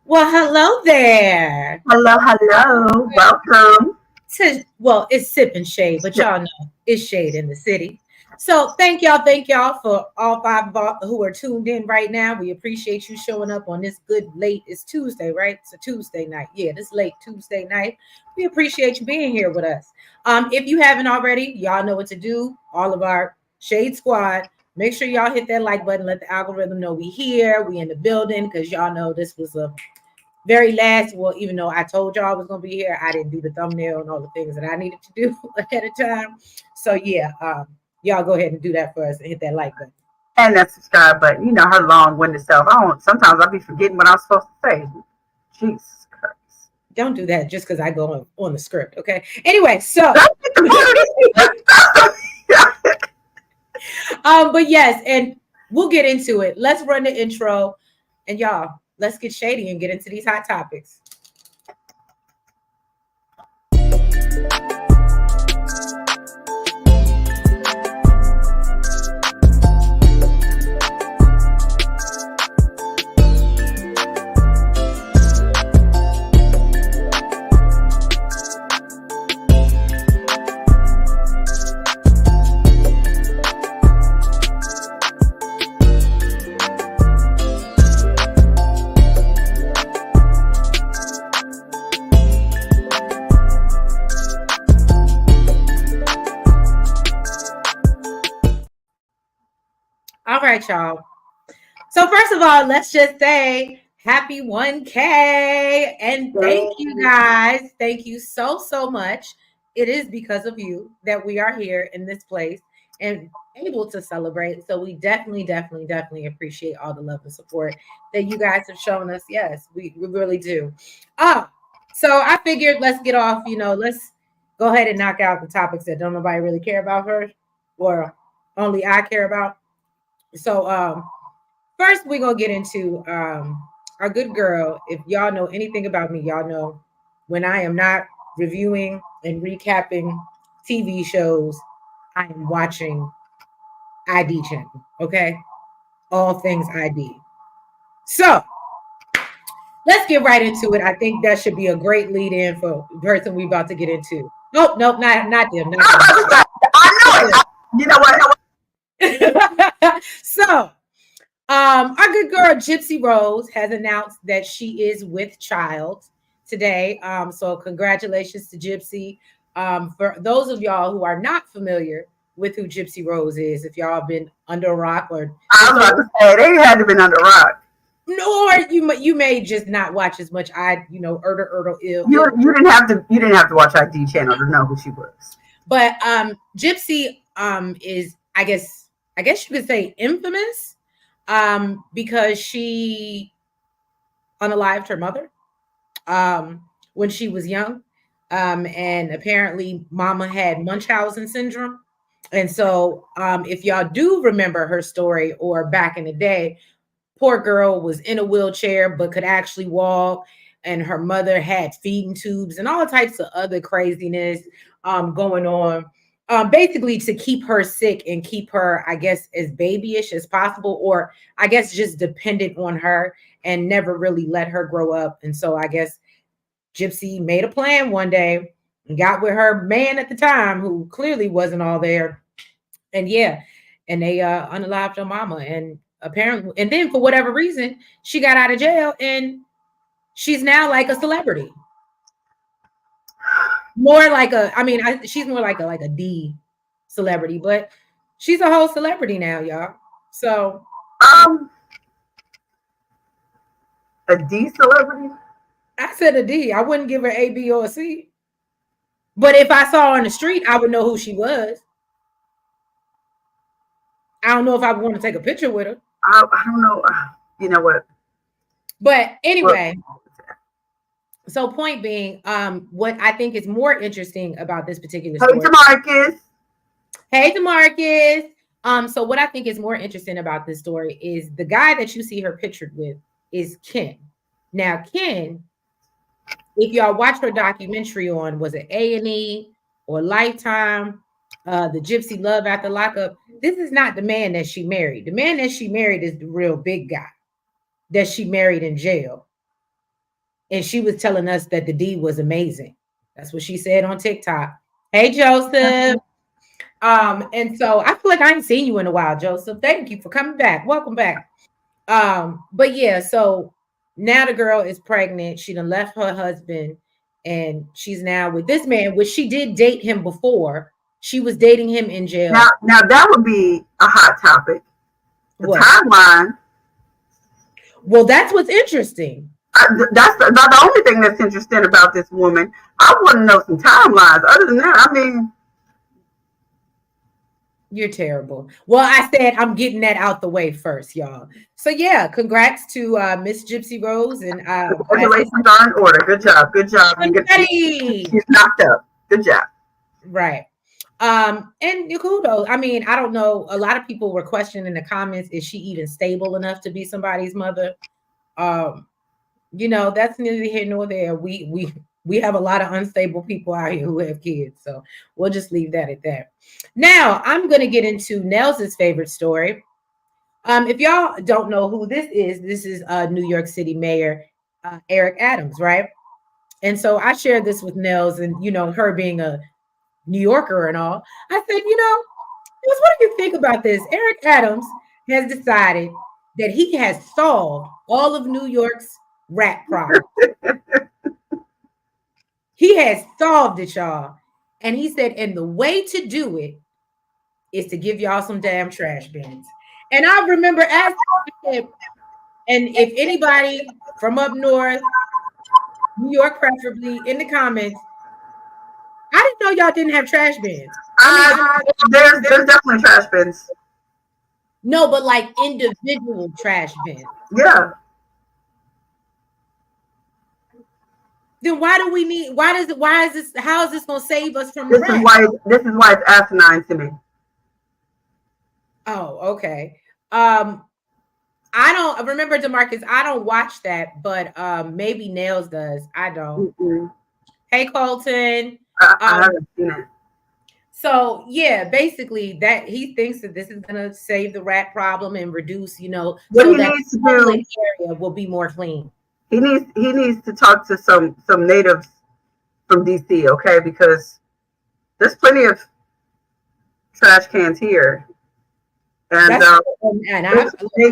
Well, hello there. Hello, hello. Welcome. It's Sip and Shade, but y'all know it's Shade in the city. So thank y'all for all five who are tuned in right now. We appreciate you showing up on this good late. It's Tuesday, right? It's a Tuesday night. Yeah, this late Tuesday night. We appreciate you being here with us. If you haven't already, y'all know what to do. All of our Shade Squad. Make sure y'all hit that like button. Let the algorithm know we here. We in the building because y'all know this was a very last, well, even though I told y'all I was gonna be here, I didn't do the thumbnail and all the things that I needed to do ahead of time. So yeah, y'all go ahead and do that for us and hit that like button. And that subscribe button. You know her long-winded self. I don't. Sometimes I'll be forgetting what I'm supposed to say. Jesus Christ. Don't do that just because I go on the script, okay? Anyway, so but yes, and we'll get into it. Let's run the intro, and y'all, let's get shady and get into these hot topics. All right, y'all. So first of all, let's just say happy 1K and thank you guys. Thank you so much. It is because of you that we are here in this place and able to celebrate. So we definitely appreciate all the love and support that you guys have shown us. Yes, we really do. So I figured let's get off, let's go ahead and knock out the topics that don't nobody really care about first or only I care about. So first we're gonna get into our good girl. If y'all know anything about me, y'all know when I am not reviewing and recapping TV shows, I am watching ID channel. Okay, all things ID. So let's get right into it. I think that should be a great lead in for the person we about to get into. Nope, not them. Not them. I know it. You know what? So our good girl Gypsy Rose has announced that she is with child today. So congratulations to Gypsy. For those of y'all who are not familiar with who Gypsy Rose is, if y'all have been under a rock or I was about to say they had to been under rock. or you may just not watch as much ill. You didn't have to watch ID channel to know who she was. But Gypsy is I guess you could say infamous because she unalived her mother when she was young. And apparently mama had Munchausen syndrome. And so if y'all do remember her story or back in the day, poor girl was in a wheelchair but could actually walk, and her mother had feeding tubes and all types of other craziness going on. Basically to keep her sick and keep her, I guess, as babyish as possible, or I guess just dependent on her and never really let her grow up. And so I guess Gypsy made a plan one day and got with her man at the time who clearly wasn't all there. And yeah, and they unalived her mama. And apparently, and then for whatever reason, she got out of jail and she's now like a celebrity. More like she's more like a D celebrity, but she's a whole celebrity now, y'all. So a D celebrity? I said a D. I wouldn't give her A, B, or a C. But if I saw her on the street, I would know who she was. I don't know if I would want to take a picture with her. I don't know. You know what? But anyway, so point being, what I think is more interesting about this particular story. Hey, DeMarcus. So what I think is more interesting about this story is the guy that you see her pictured with is Ken. Now, Ken, if y'all watch her documentary on, was it A&E or Lifetime, the Gypsy Love After Lockup, this is not the man that she married. The man that she married is the real big guy that she married in jail. and she was telling us that the D was amazing. That's what she said on TikTok. Hey, Joseph. And so I feel like I ain't seen you in a while, Joseph. Thank you for coming back. Welcome back. But yeah, so now the girl is pregnant. She done left her husband and she's now with this man, which she did date him before. She was dating him in jail. Now that would be a hot topic. The What? timeline. Well, that's what's interesting. That's not the only thing that's interesting about this woman. I want to know some timelines. Other than that, I mean, you're terrible. Well, I said I'm getting that out the way first, y'all. So yeah, congrats to Miss Gypsy Rose and congratulations are in order. Good job. Good job. She's knocked up. Good job. Right. And kudos. I mean, I don't know. A lot of people were questioning in the comments, is she even stable enough to be somebody's mother? You know, that's neither here nor there. We have a lot of unstable people out here who have kids, so we'll just leave that at that. Now I'm going to get into Nels' favorite story. If y'all don't know who this is New York City Mayor Eric Adams, right? And so I shared this with Nels, and you know, her being a New Yorker and all, I said, you know, what do you think about this? Eric Adams has decided that he has solved all of New York's rat problem. He has solved it, y'all. And he said, and the way to do it is to give y'all some damn trash bins. And I remember asking him, and if anybody from up north, New York preferably, in the comments, I didn't know y'all didn't have trash bins. There's definitely trash bins. No, but like individual trash bins. Yeah. Then why do we need? Why is this? How is this going to save us from this rats? This is why it's asinine to me. Oh, okay. I don't remember, DeMarcus. I don't watch that, but maybe Nails does. I don't. Mm-mm. Hey, Colton. I haven't seen it. So yeah, basically that he thinks that this is gonna save the rat problem and reduce, you know, what so he that needs to the do, area will be more clean. He needs to talk to some natives from DC, okay? Because there's plenty of trash cans here, and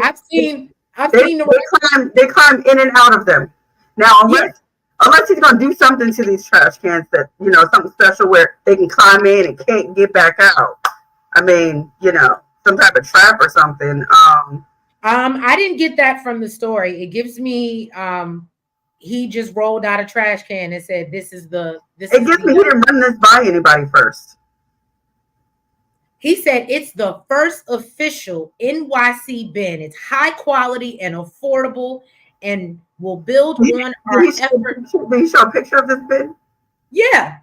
I've seen they climb in and out of them. Now, unless he's gonna do something to these trash cans that, you know, something special where they can climb in and can't get back out. I mean, you know, some type of trap or something. I didn't get that from the story. It gives me he just rolled out a trash can and said, It gives me he didn't run this by anybody first. He said it's the first official NYC bin. It's high quality and affordable and will build on our effort. Did he show a picture of this bin? Yeah.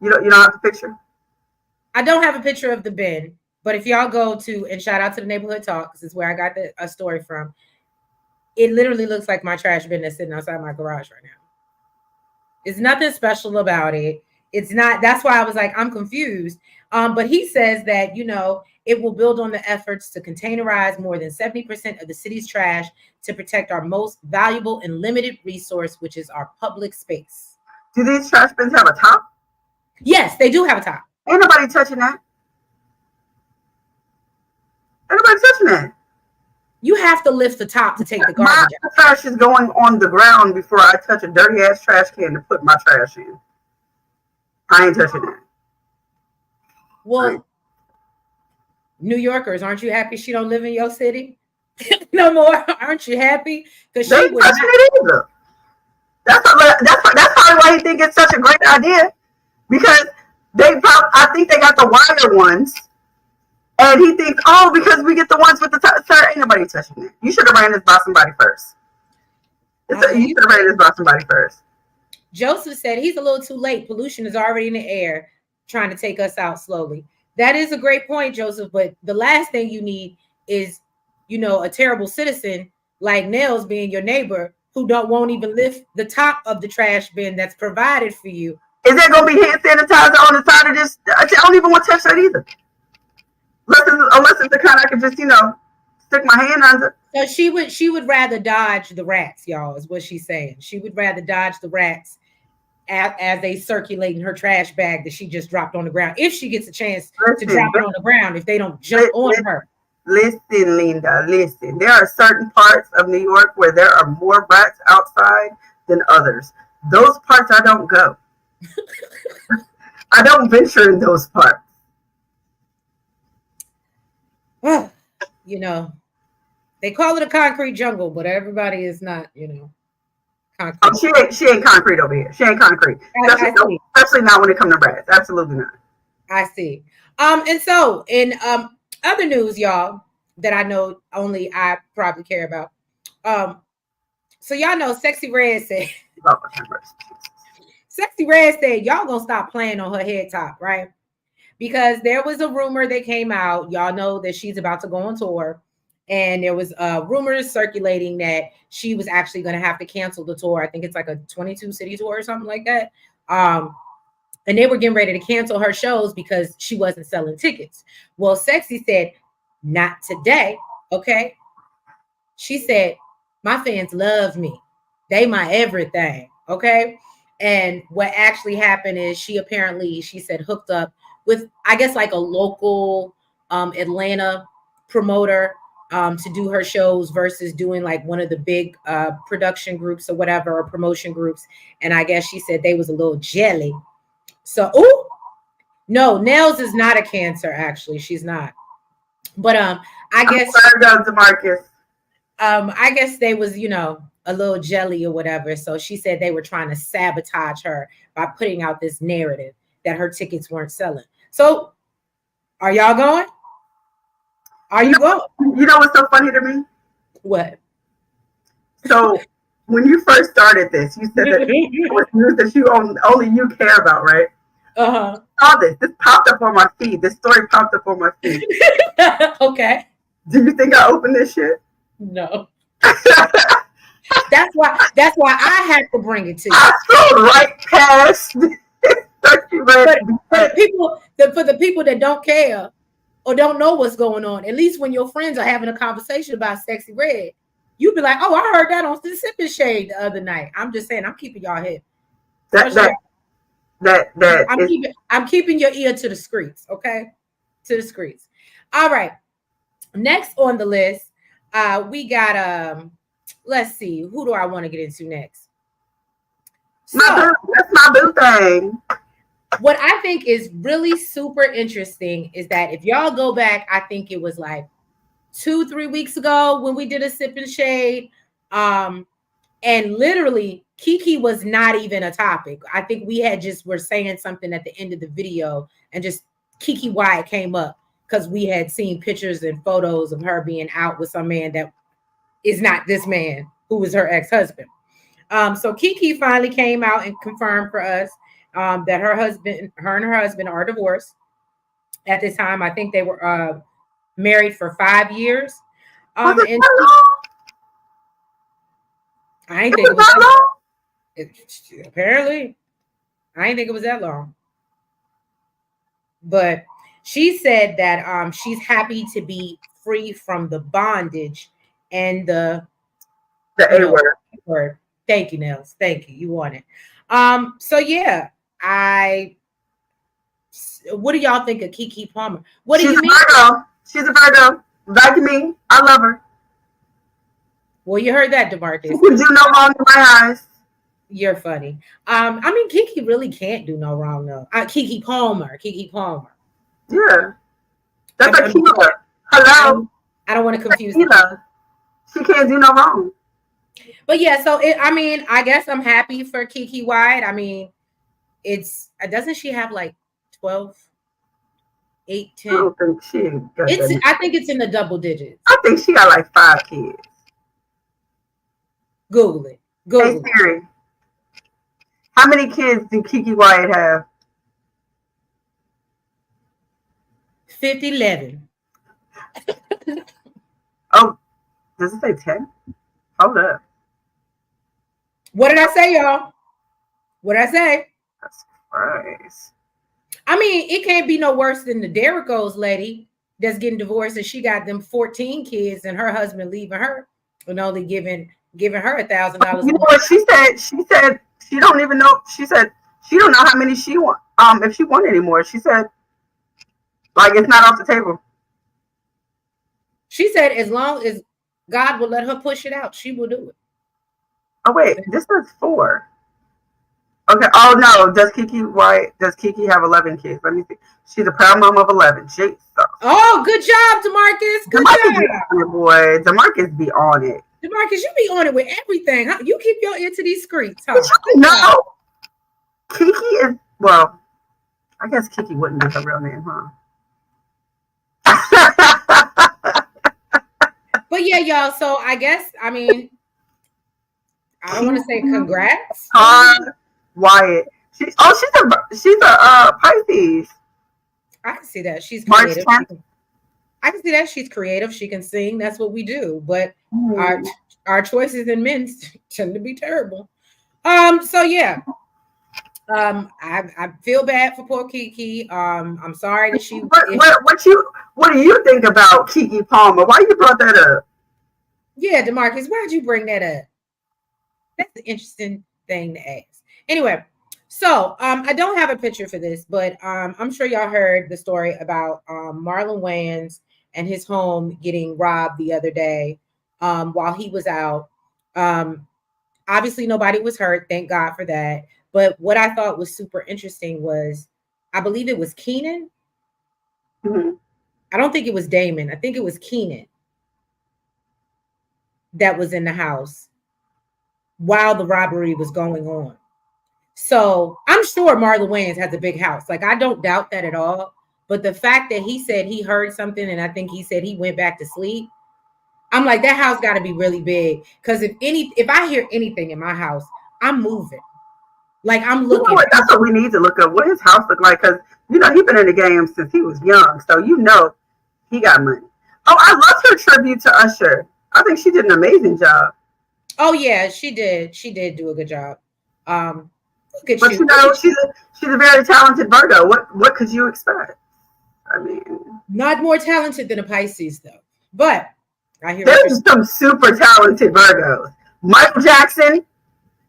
You don't have the picture? I don't have a picture of the bin, but if y'all go to, and shout out to the Neighborhood Talk, this is where I got a story from. It literally looks like my trash bin that's sitting outside my garage right now. It's nothing special about it. It's not, that's why I was like, I'm confused. But he says that, you know, it will build on the efforts to containerize more than 70% of the city's trash to protect our most valuable and limited resource, which is our public space. Do these trash bins have a top? Yes, they do have a top. Ain't nobody touching that. Ain't nobody touching that. You have to lift the top to take the garbage out. My trash is going on the ground before I touch a dirty ass trash can to put my trash in. I ain't touching that. Well, New Yorkers, aren't you happy she don't live in your city no more? Aren't you happy? Because she ain't touching it either. That's probably why he think it's such a great idea, because I think they got the wider ones. And he thinks, oh, because we get the ones with the top. Sir, ain't nobody touching it. You should have ran this by somebody first. You should have ran this by somebody first. Joseph said he's a little too late. Pollution is already in the air, trying to take us out slowly. That is a great point, Joseph. But the last thing you need is, you know, a terrible citizen like Nels being your neighbor who won't even lift the top of the trash bin that's provided for you. Is there going to be hand sanitizer on the side of this? I don't even want to touch that either. Unless it's the kind I can just, you know, stick my hand under. So she would rather dodge the rats, y'all, is what she's saying. She would rather dodge the rats as they circulate in her trash bag that she just dropped on the ground. If she gets a chance to drop it on the ground, if they don't jump on her. Listen, Linda, listen. There are certain parts of New York where there are more rats outside than others. Those parts I don't go. I don't venture in those parts. You know, they call it a concrete jungle, but everybody is not, concrete. Oh, she ain't concrete over here. She ain't concrete. Especially not when it comes to rats. Absolutely not. I see. And so in other news, y'all, that I know only I probably care about. So y'all know Sexy Red said Sexy Red said y'all gonna stop playing on her head top, right? Because there was a rumor that came out. Y'all know that she's about to go on tour. And there was rumors circulating that she was actually going to have to cancel the tour. I think it's like a 22 city tour or something like that. And they were getting ready to cancel her shows because she wasn't selling tickets. Well, Sexy said, not today. Okay. She said, my fans love me. They my everything. Okay. And what actually happened is she said, hooked up with, I guess, like a local Atlanta promoter to do her shows versus doing like one of the big production groups or whatever, or promotion groups. And I guess she said they was a little jelly. So, no, Nels is not a Cancer, actually. She's not. But I guess I guess they was, a little jelly or whatever. So she said they were trying to sabotage her by putting out this narrative that her tickets weren't selling. So are y'all going? Are you going? You know what's so funny to me? What? So when you first started this, you said that it was news that only you care about, right? Uh-huh. I saw this. This popped up on my feed. This story popped up on my feed. Okay. Do you think I opened this shit? No. That's why I had to bring it to you. I scrolled right past. For the people that don't care or don't know what's going on, at least when your friends are having a conversation about Sexy Red, you be like, "Oh, I heard that on the Sipping Shade the other night." I'm just saying, I'm keeping y'all hip. I'm keeping your ear to the streets, okay? To the streets. All right. Next on the list, we got let's see, who do I want to get into next? That's my boo thing. What I think is really super interesting is that if y'all go back, I think it was like 2-3 weeks ago when we did a Sip and Shade, and literally Keke was not even a topic. I think we were saying something at the end of the video, and just Keke Wyatt came up because we had seen pictures and photos of her being out with some man that is not this man who was her ex-husband. So Keke finally came out and confirmed for us that her and her husband are divorced. At this time, I think they were married for 5 years. And I ain't think it was that long. Apparently, I ain't think it was that long. But she said that she's happy to be free from the bondage and the A word. Thank you, Nels. Thank you. You want it. So yeah, what do y'all think of Keke Palmer? What do you mean? She's a Virgo. Like me. I love her. Well, you heard that, DeMarcus. She can do no wrong in my eyes. You're funny. I mean, Keke really can't do no wrong, though. Keke Palmer. Yeah. That's a killer. Hello. I don't want to confuse you. She can't do no wrong. But yeah, so I guess I'm happy for Keke Wyatt. I mean, doesn't she have like 12, 8, 10? I don't think she got I think it's in the double digits. I think she got like 5 kids. Google it. Hey Siri, how many kids do Keke Wyatt have? 11. Oh, does it say 10? Hold up. What did I say, y'all? What did I say? That's Christ. I mean, it can't be no worse than the Derrico's lady. that's getting divorced, and she got them 14 kids, and her husband leaving her and only giving her $1,000 You a know month. what she said? She said she don't even know. She said she don't know how many she want. If she want anymore, she said like it's not off the table. She said as long as God will let her push it out, she will do Oh wait, this is 4. Okay. Oh no, does Keke have 11 kids? Let me see. She's a proud mom of 11. Jesus. Oh, good job, DeMarcus. Good Demarcus be job. on it, boy. Demarcus be on it. DeMarcus, you be on it with everything. Huh? You keep your ear to these streets, But huh? you know, Keke is well. I guess Keke wouldn't be her real name, huh? But yeah, y'all. So I guess I mean I don't want to say congrats. Wyatt. She's a Pisces. I can see that she's March creative. 10th. I can see that she's creative. She can sing. That's what we do. But Hmm. our choices in men tend to be terrible. So yeah. I feel bad for poor Keke. I'm sorry that she What do you think about Keke Palmer? Why you brought that up? yeah, DeMarcus, why'd you bring that up? That's an interesting thing to ask. Anyway, so I don't have a picture for this, but I'm sure y'all heard the story about Marlon Wayans and his home getting robbed the other day while he was out. Um, Obviously, nobody was hurt. Thank God for that. But what I thought was super interesting was, I believe it was Keenan. Mm-hmm. I don't think it was Damon. I think it was Keenan that was in the house while the robbery was going on. So I'm sure Marlon Wayans has a big house. Like, I don't doubt that at all. But the fact that he said he heard something, and I think he said he went back to sleep, I'm like, that house got to be really big. Because if I hear anything in my house, I'm moving. Like, I'm You know looking. what? That's what we need to look up. What his house look like? Because he's been in the game since he was young, so he got money. Oh, I loved her tribute to Usher. I think she did an amazing job. Oh yeah, she did. She did do a good job. Um, Look at But you. she's a very talented Virgo. What could you expect? I mean, Not more talented than a Pisces though. But I hear what you're there's saying. some super talented Virgos. Michael Jackson,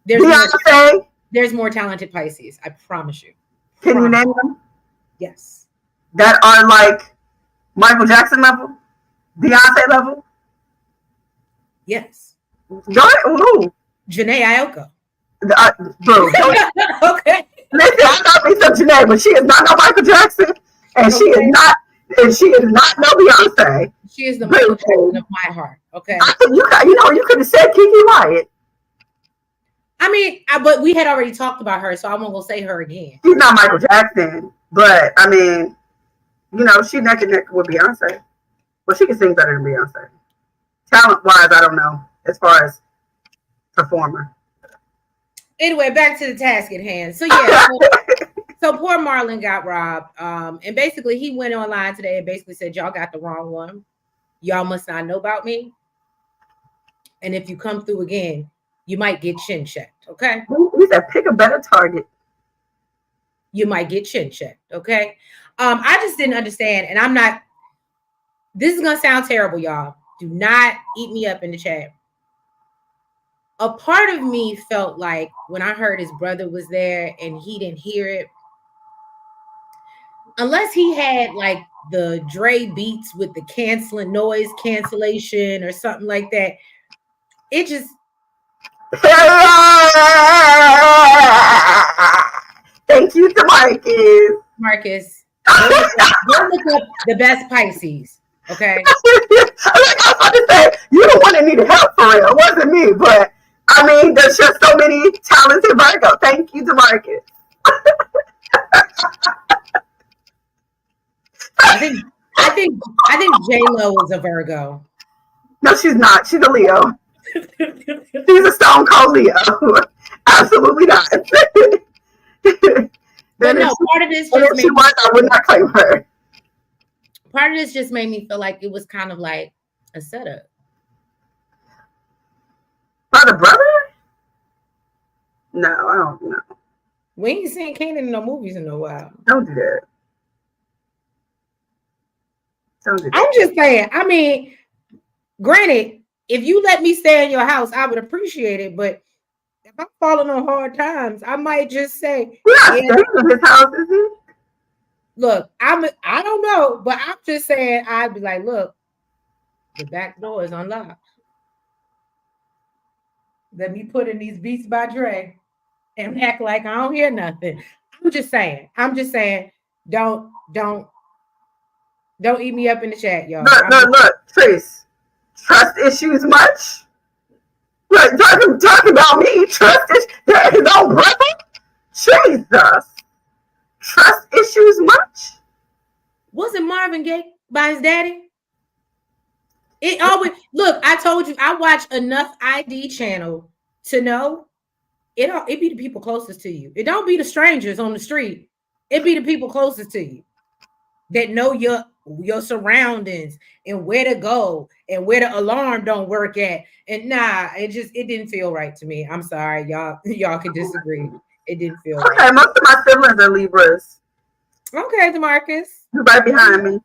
There's more. Beyonce. There's more talented Pisces. I promise you. Can you Promise. name them Yes. that are like Michael Jackson level, Beyonce level? Yes. Go ahead. Ooh. Janae Aiko. Bro, Okay. listen, I got me some Janae, but she is not no Michael Jackson, and Okay. she is not no Beyonce. She is the Michael Jackson Boo. of my heart. Okay. I think you could have said Keke Wyatt. I mean, but we had already talked about her, so I won't go say her again. She's not Michael Jackson, but I mean, she neck and neck with Beyonce. Well, she can sing better than Beyonce. Talent wise, I don't know as far as performer. Anyway, back to the task at hand. So yeah, so poor Marlon got robbed. And basically he went online today and basically said, y'all got the wrong one. Y'all must not know about me. And if you come through again, you might get chin checked. Okay. He said, pick a better target. You might get chin checked. Okay. I just didn't understand. And I'm not, this is gonna sound terrible, y'all. Do not eat me up in the chat. A part of me felt like when I heard his brother was there and he didn't hear it, unless he had like the Dre beats with the canceling noise cancellation or something like that, it just Thank you to Marcus. Marcus, go look up the best Pisces. Okay. I was about to say, you the one that needed help for real. It wasn't me, but I mean, there's just so many talented Virgo. Thank you to Marcus. I think J Lo is a Virgo. No, she's not. She's a Leo. She's a stone cold Leo. Absolutely not. But no, part of this and just if she made was, I would not claim her. part of this just made me feel like it was kind of like a setup. By the brother? No, I don't know. We ain't seen Kanan in no movies in a while. Don't do that. I'm just saying. I mean, granted, if you let me stay in your house, I would appreciate it. But if I'm falling on hard times, I might just say, "You're not staying in his house, is he?" Look, I don't know, but I'm just saying I'd be like, look, the back door is unlocked. Let me put in these Beats by Dre and act like I don't hear nothing. I'm just saying. I'm just saying. Don't eat me up in the chat, y'all. Look, Trace. Trust issues much? Look, talk about me. Trust issues. No, brother. Jesus. Trust issues much? Wasn't Marvin Gaye by his daddy? It always look. I told you I watch enough ID channel to know it be the people closest to you. It don't be the strangers on the street. It be the people closest to you that know your surroundings and where to go and where the alarm don't work at. And it didn't feel right to me. I'm sorry, y'all can disagree. It didn't feel right. Okay, most of my siblings are Libras. Okay, DeMarcus. You're right behind me.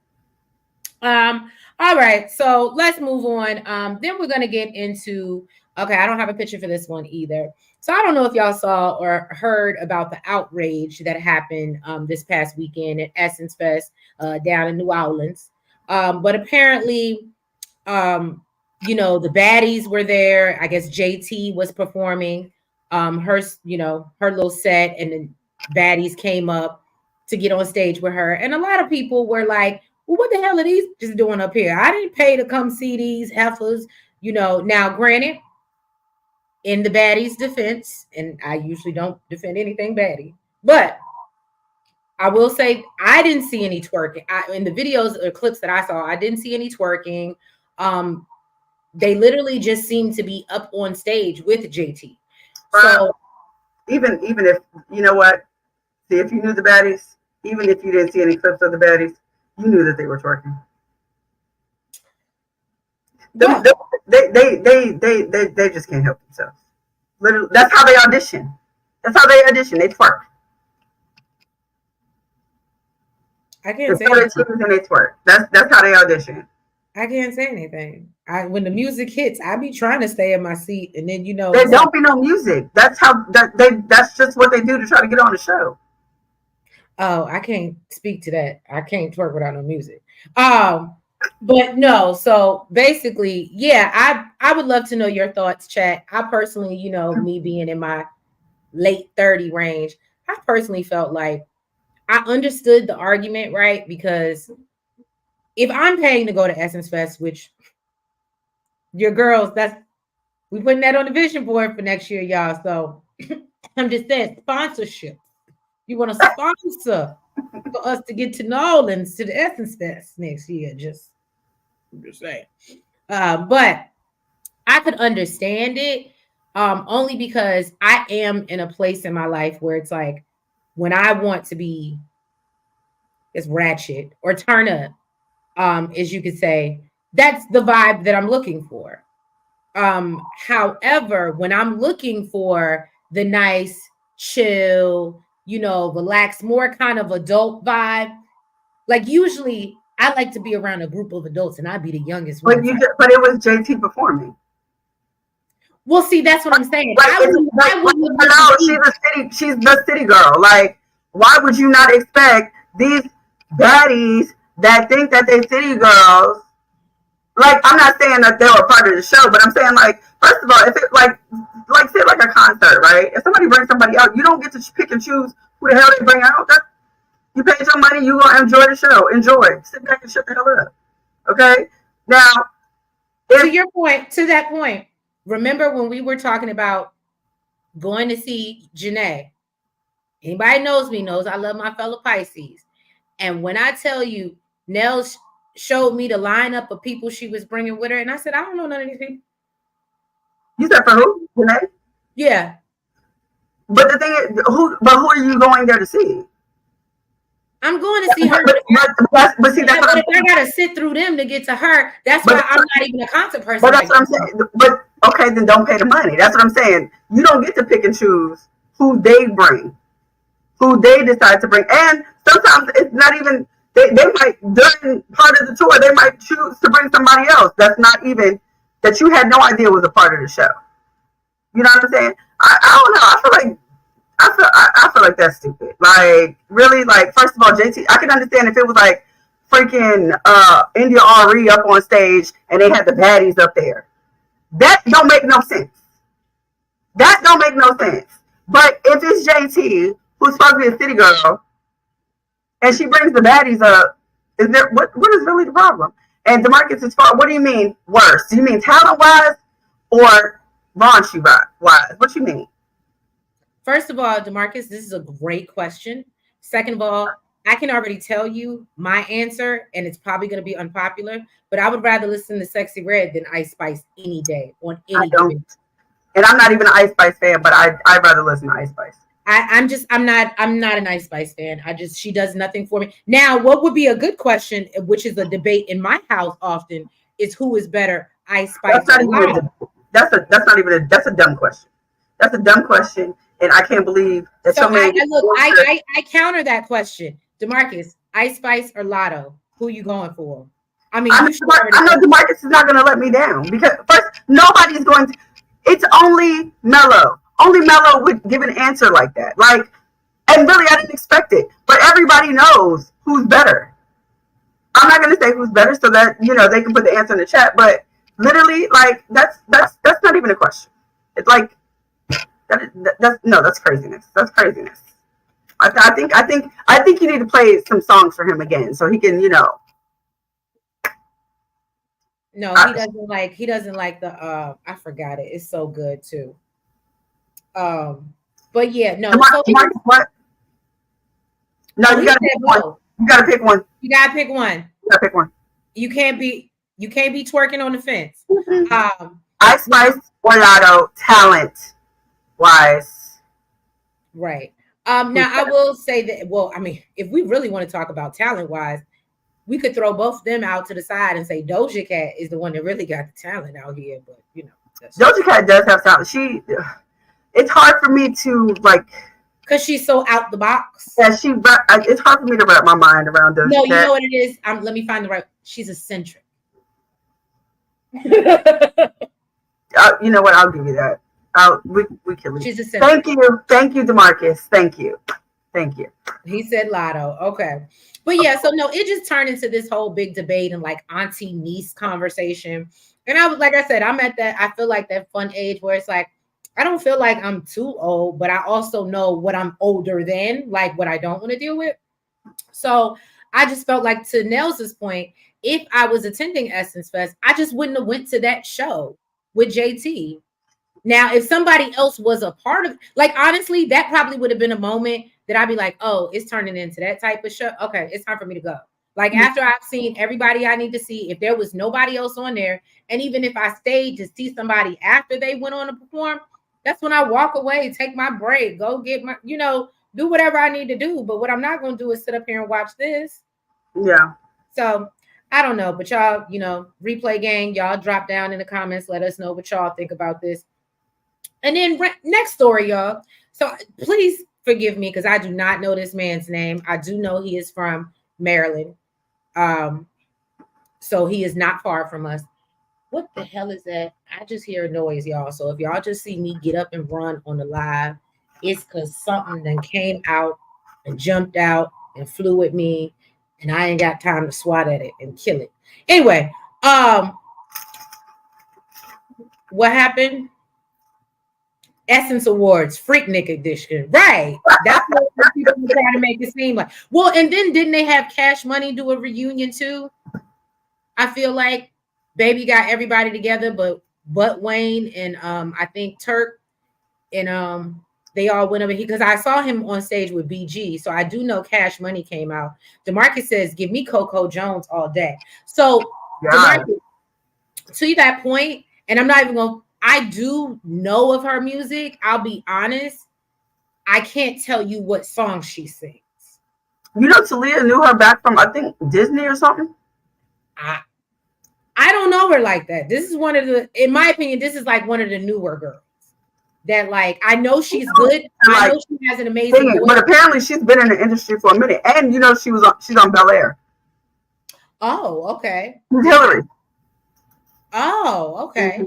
All right, so let's move on. Then we're gonna get into okay, I don't have a picture for this one either. So I don't know if y'all saw or heard about the outrage that happened this past weekend at Essence Fest down in New Orleans. But apparently, the baddies were there. I guess JT was performing her little set, and the baddies came up to get on stage with her. And a lot of people were like, well, what the hell are these just doing up here? I didn't pay to come see these heifers, Now, granted, in the baddies' defense, and I usually don't defend anything baddie, but I will say I didn't see any twerking. In the videos or clips that I saw, I didn't see any twerking. They literally just seemed to be up on stage with JT. So even if you know what, see if you knew the baddies, even if you didn't see any clips of the baddies, you knew that they were twerking. They just can't help themselves. Literally, that's how they audition. They twerk. I can't say anything. They twerk. That's how they audition. I can't say anything. When the music hits, I be trying to stay in my seat, and then there don't be no music. That's just what they do to try to get on the show. Oh, I can't speak to that. I can't twerk without no music. But no, so basically, yeah, I would love to know your thoughts, chat. I personally, me being in my late 30 range, I personally felt like I understood the argument, right? Because if I'm paying to go to Essence Fest, which your girls, we putting that on the vision board for next year, y'all. So I'm just saying, sponsorship. You want to sponsor for us to get to New Orleans to the Essence Fest next year? I'm just saying. But I could understand it only because I am in a place in my life where it's like when I want to be as ratchet or turn up, as you could say, that's the vibe that I'm looking for. However, when I'm looking for the nice, chill, relax, more kind of adult vibe, like usually I like to be around a group of adults and I'd be the youngest one. But it was JT performing. Well, see, that's what I'm saying. She's the city girl. Like, why would you not expect these baddies that think that they city girls? Like, I'm not saying that they were part of the show, but I'm saying, like, first of all, if it like say like a concert, right? If somebody brings somebody out, you don't get to pick and choose who the hell they bring out. You paid your money, you gonna enjoy the show. Enjoy. Sit back and shut the hell up. Okay? Now, to that point, remember when we were talking about going to see Janae? Anybody knows me knows I love my fellow Pisces. And when I tell you, Nels showed me the lineup of people she was bringing with her, and I said, I don't know none of these people. You said for who? Janae? Yeah. But the thing is, who are you going there to see? I'm going to see her. But see, that's what I gotta sit through them to get to her. That's why I'm not even a concert person. But that's what I'm saying. But okay, then don't pay the money. That's what I'm saying. You don't get to pick and choose who they bring, who they decide to bring. And sometimes it's not even They might, during part of the tour, they might choose to bring somebody else that's not even, that you had no idea was a part of the show. You know what I'm saying? I don't know. I feel like that's stupid. Like, really, like, first of all, JT, I can understand if it was like freaking India RE up on stage and they had the baddies up there. That don't make no sense. That don't make no sense. But if it's JT, who's supposed to be a city girl, and she brings the baddies up, is there what is really the problem? And DeMarcus, as far, what do you mean worse? Do you mean talent wise or raunchy wise? What you mean? First of all, DeMarcus, this is a great question. Second of all, I can already tell you my answer, and it's probably going to be unpopular, but I would rather listen to Sexy Red than Ice Spice any day on any debate. And I'm not even an Ice Spice fan, but I'd rather listen to Ice Spice. I'm not an Ice Spice fan. she does nothing for me. Now, what would be a good question, which is a debate in my house often, is who is better, Ice Spice that's a dumb question. That's a dumb question, and I can't believe that so many. I counter that question. DeMarcus, Ice Spice or Lotto? Who are you going for? I mean, I know DeMarcus is not going to let me down because first, nobody's going to. It's only Mello. Only Mello would give an answer like that. Like, and really, I didn't expect it. But everybody knows who's better. I'm not going to say who's better so that, you know, they can put the answer in the chat. But literally, like, that's not even a question. It's like, that's craziness. That's craziness. I think you need to play some songs for him again so he can, you know. No, he doesn't like the I forgot it. It's so good too. But yeah, no. What? No, you gotta pick one. You gotta pick one. You gotta pick one. You gotta pick one. You can't be twerking on the fence. Ice Spice or Lotto, talent wise. Right. Now I will say that, well, I mean, if we really want to talk about talent wise, we could throw both of them out to the side and say Doja Cat is the one that really got the talent out here. But, you know. Doja Cat does have talent. It's hard for me to, like. Because she's so out the box. Yeah, it's hard for me to wrap my mind around Doja Cat. No, you know what it is? Let me find the right. She's eccentric. You know what? I'll give you that. We can leave. She's eccentric. Thank you, DeMarcus. Thank you. He said Lotto. Okay. But yeah, so no, it just turned into this whole big debate and like auntie niece conversation. And I was, like I said, I'm at that, I feel like that fun age where it's like, I don't feel like I'm too old, but I also know what I'm older than, like what I don't want to deal with. So I just felt like, to Nels's point, if I was attending Essence Fest, I just wouldn't have went to that show with JT. Now, if somebody else was a part of, like, honestly, that probably would have been a moment that I'd be like, oh, it's turning into that type of show. Okay, it's time for me to go. Like, after I've seen everybody I need to see, if there was nobody else on there, and even if I stayed to see somebody after they went on to perform, that's when I walk away, take my break, go get my, you know, do whatever I need to do. But what I'm not going to do is sit up here and watch this. Yeah. So I don't know, but y'all, you know, replay gang, y'all drop down in the comments. Let us know what y'all think about this. And then next story, y'all. So please forgive me because I do not know this man's name. I do know he is from Maryland. So he is not far from us. What the hell is that? I just hear a noise, y'all. So if y'all just see me get up and run on the live, it's because something then came out and jumped out and flew at me, and I ain't got time to swat at it and kill it. Anyway, what happened? Essence Awards, Freaknik edition. Right. That's what people are trying to make it seem like. Well, and then didn't they have Cash Money do a reunion too? I feel like Baby got everybody together, but Wayne and I think Turk and they all went over here because I saw him on stage with BG. So I do know Cash Money came out. DeMarcus says, give me Coco Jones all day. So DeMarcus, to that point, and I'm not even going to, I do know of her music. I'll be honest. I can't tell you what song she sings. You know, Talia knew her back from, I think, Disney or something? I don't know her like that. This is one of the, in my opinion, this is like one of the newer girls that, like, I know she's good. I know she has an amazing voice. But apparently she's been in the industry for a minute. And, you know, she's on Bel Air. Oh, okay. Hillary. Oh, okay. Mm-hmm.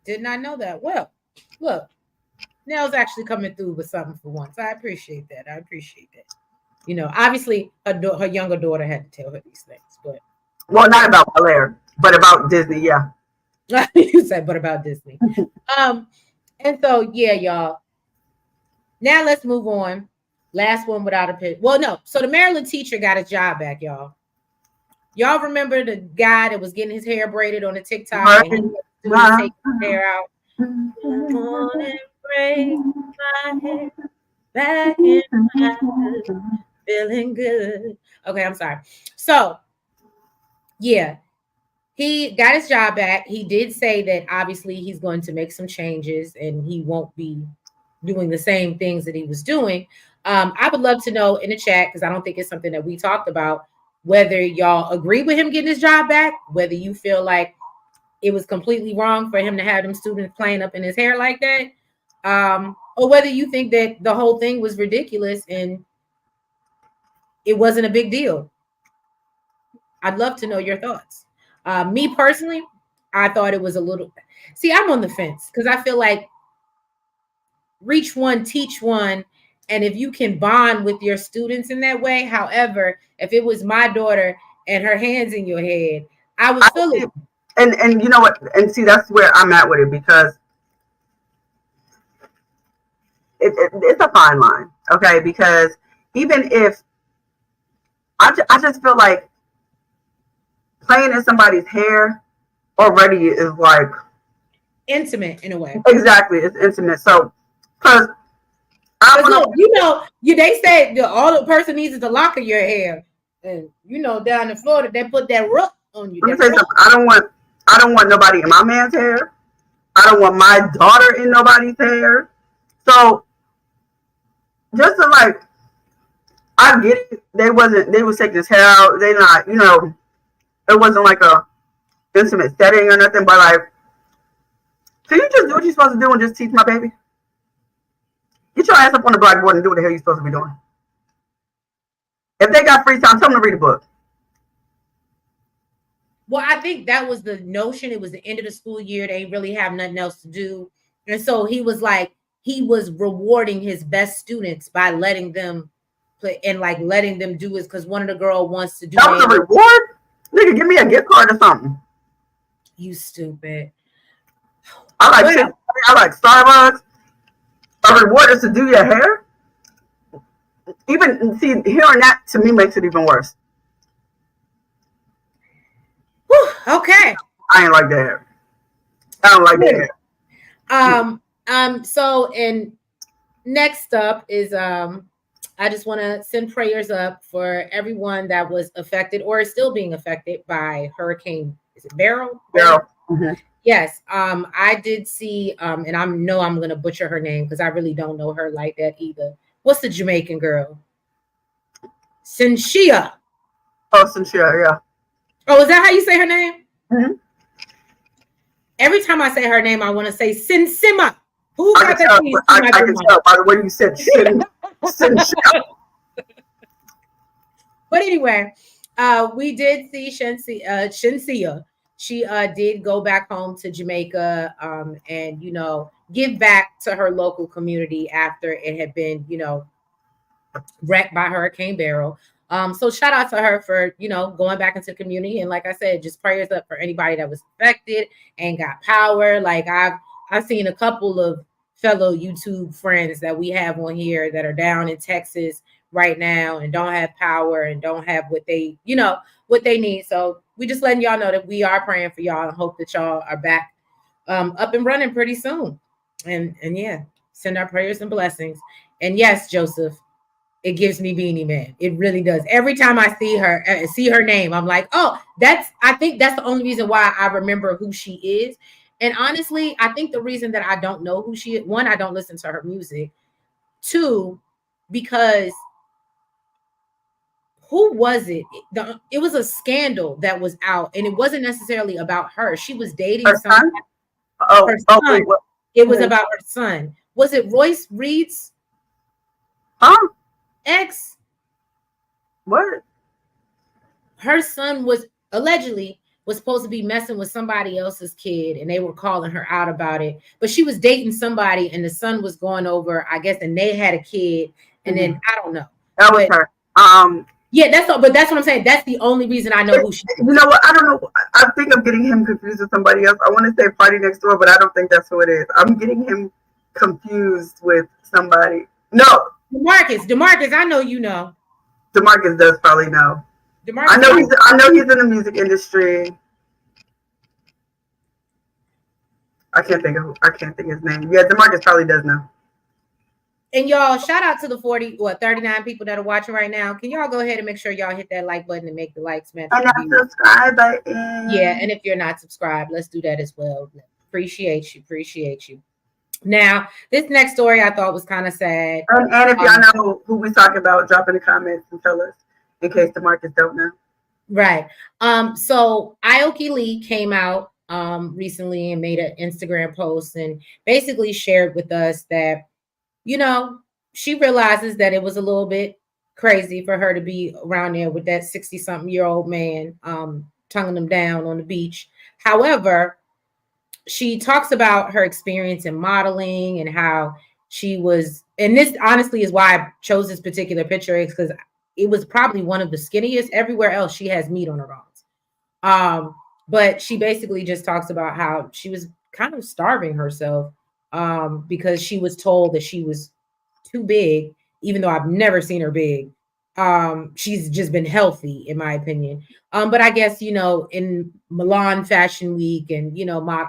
Did not know that. Well, look, Nell's actually coming through with something for once. I appreciate that. I appreciate that. Obviously, her younger daughter had to tell her these things, but Well, not about Belair, but about Disney. Yeah. you said, but about Disney. Um, and so yeah, y'all. Now let's move on. Last one without a pitch. Well, no. So the Maryland teacher got his job back, y'all. Y'all remember the guy that was getting his hair braided on the TikTok Right. and he had students take his hair out? Come on and braid my hair back in my hood, feeling good. Okay, I'm sorry. So yeah, he got his job back. He did say that obviously he's going to make some changes and he won't be doing the same things that he was doing. I would love to know in the chat, because I don't think it's something that we talked about, whether y'all agree with him getting his job back, whether you feel like it was completely wrong for him to have them students playing up in his hair like that, or whether you think that the whole thing was ridiculous and it wasn't a big deal. I'd love to know your thoughts. Me personally, I thought it was a little. See, I'm on the fence because I feel like reach one, teach one. And if you can bond with your students in that way, however, if it was my daughter and her hands in your head, I would feel it. And you know what? And see, that's where I'm at with it, because it's a fine line, okay? Because even if I just feel like playing in somebody's hair already is like Intimate in a way. exactly, it's intimate. So, because look, they say all the person needs is a lock of your hair, and down in Florida they put that rough on you. let me That tell you rough. something. I don't want nobody in my man's hair. I don't want my daughter in nobody's hair. So just to like, I get it. They was taking his hair out. They not, it wasn't like a intimate setting or nothing. But like, can you just do what you're supposed to do and just teach my baby? Get your ass up on the blackboard and do what the hell you're supposed to be doing. If they got free time, tell them to read a book. Well, I think that was the notion. It was the end of the school year. They really have nothing else to do. And so he was rewarding his best students by letting them play and like letting them do it, because one of the girl wants to do that was a reward? Nigga, give me a gift card or something. You stupid. I like Starbucks. A reward is to do your hair? Even, see, hearing that to me makes it even worse. Whew, okay. I ain't like that hair. I don't like that hair. So, and next up is I just want to send prayers up for everyone that was affected or is still being affected by Hurricane. Is it Beryl? Mm-hmm. Yes. I did see, and I know I'm gonna butcher her name because I really don't know her like that either. What's the Jamaican girl? Cynthia. Oh, Cynthia, yeah. Oh, is that how you say her name? Mm-hmm. Every time I say her name, I want to say Sinsima. Who got that? I can tell by the way you said Cynthia. But anyway, we did see Shinsia. She did go back home to Jamaica and, give back to her local community after it had been, wrecked by Hurricane Beryl. So shout out to her for, going back into the community. And like I said, just prayers up for anybody that was affected and got power. Like I've seen a couple of fellow YouTube friends that we have on here that are down in Texas right now and don't have power and don't have what they need. So we just letting y'all know that we are praying for y'all and hope that y'all are back up and running pretty soon. And yeah, send our prayers and blessings. And yes, Joseph, it gives me Beanie Man. It really does. Every time I see her name, I'm like, oh, I think that's the only reason why I remember who she is. And honestly, I think the reason that I don't know who she is, one, I don't listen to her music. Two, because who was it? It was a scandal that was out, and it wasn't necessarily about her. She was dating her son. Her son. Wait, it was about her son. Was it Royce Reed's ex? What? Her son was allegedly was supposed to be messing with somebody else's kid, and they were calling her out about it. But she was dating somebody, and the son was going over, I guess, and they had a kid, and then I don't know. That was But her. yeah, that's all. But that's what I'm saying. That's the only reason I know who she You is. know what? I don't know. I think I'm getting him confused with somebody else. I want to say Party Next Door, but I don't think that's who it is. I'm getting him confused with somebody. No, Demarcus, I know you know. Demarcus does probably know. I Demarcus, know he's. I know he's in the music industry. I can't think of. I can't think of his name. Yeah, Demarcus probably does know. and y'all, shout out to the 39 people that are watching right now. Can y'all go ahead and make sure y'all hit that like button and make the likes match And the that views? subscribe button. Yeah, and if you're not subscribed, let's do that as well. Appreciate you. Now, this next story I thought was kind of sad. And if y'all know who we talking about, drop in the comments and tell us in case Demarcus don't know. Right. So Aoki Lee came out recently and made an Instagram post and basically shared with us that, you know, she realizes that it was a little bit crazy for her to be around there with that 60-something-year-old man tonguing them down on the beach. However, she talks about her experience in modeling and how she was, and this honestly is why I chose this particular picture, because it was probably one of the skinniest. Everywhere else she has meat on her bones. But she basically just talks about how she was kind of starving herself because she was told that she was too big, even though I've never seen her big. She's just been healthy, in my opinion. But I guess, in Milan Fashion Week and,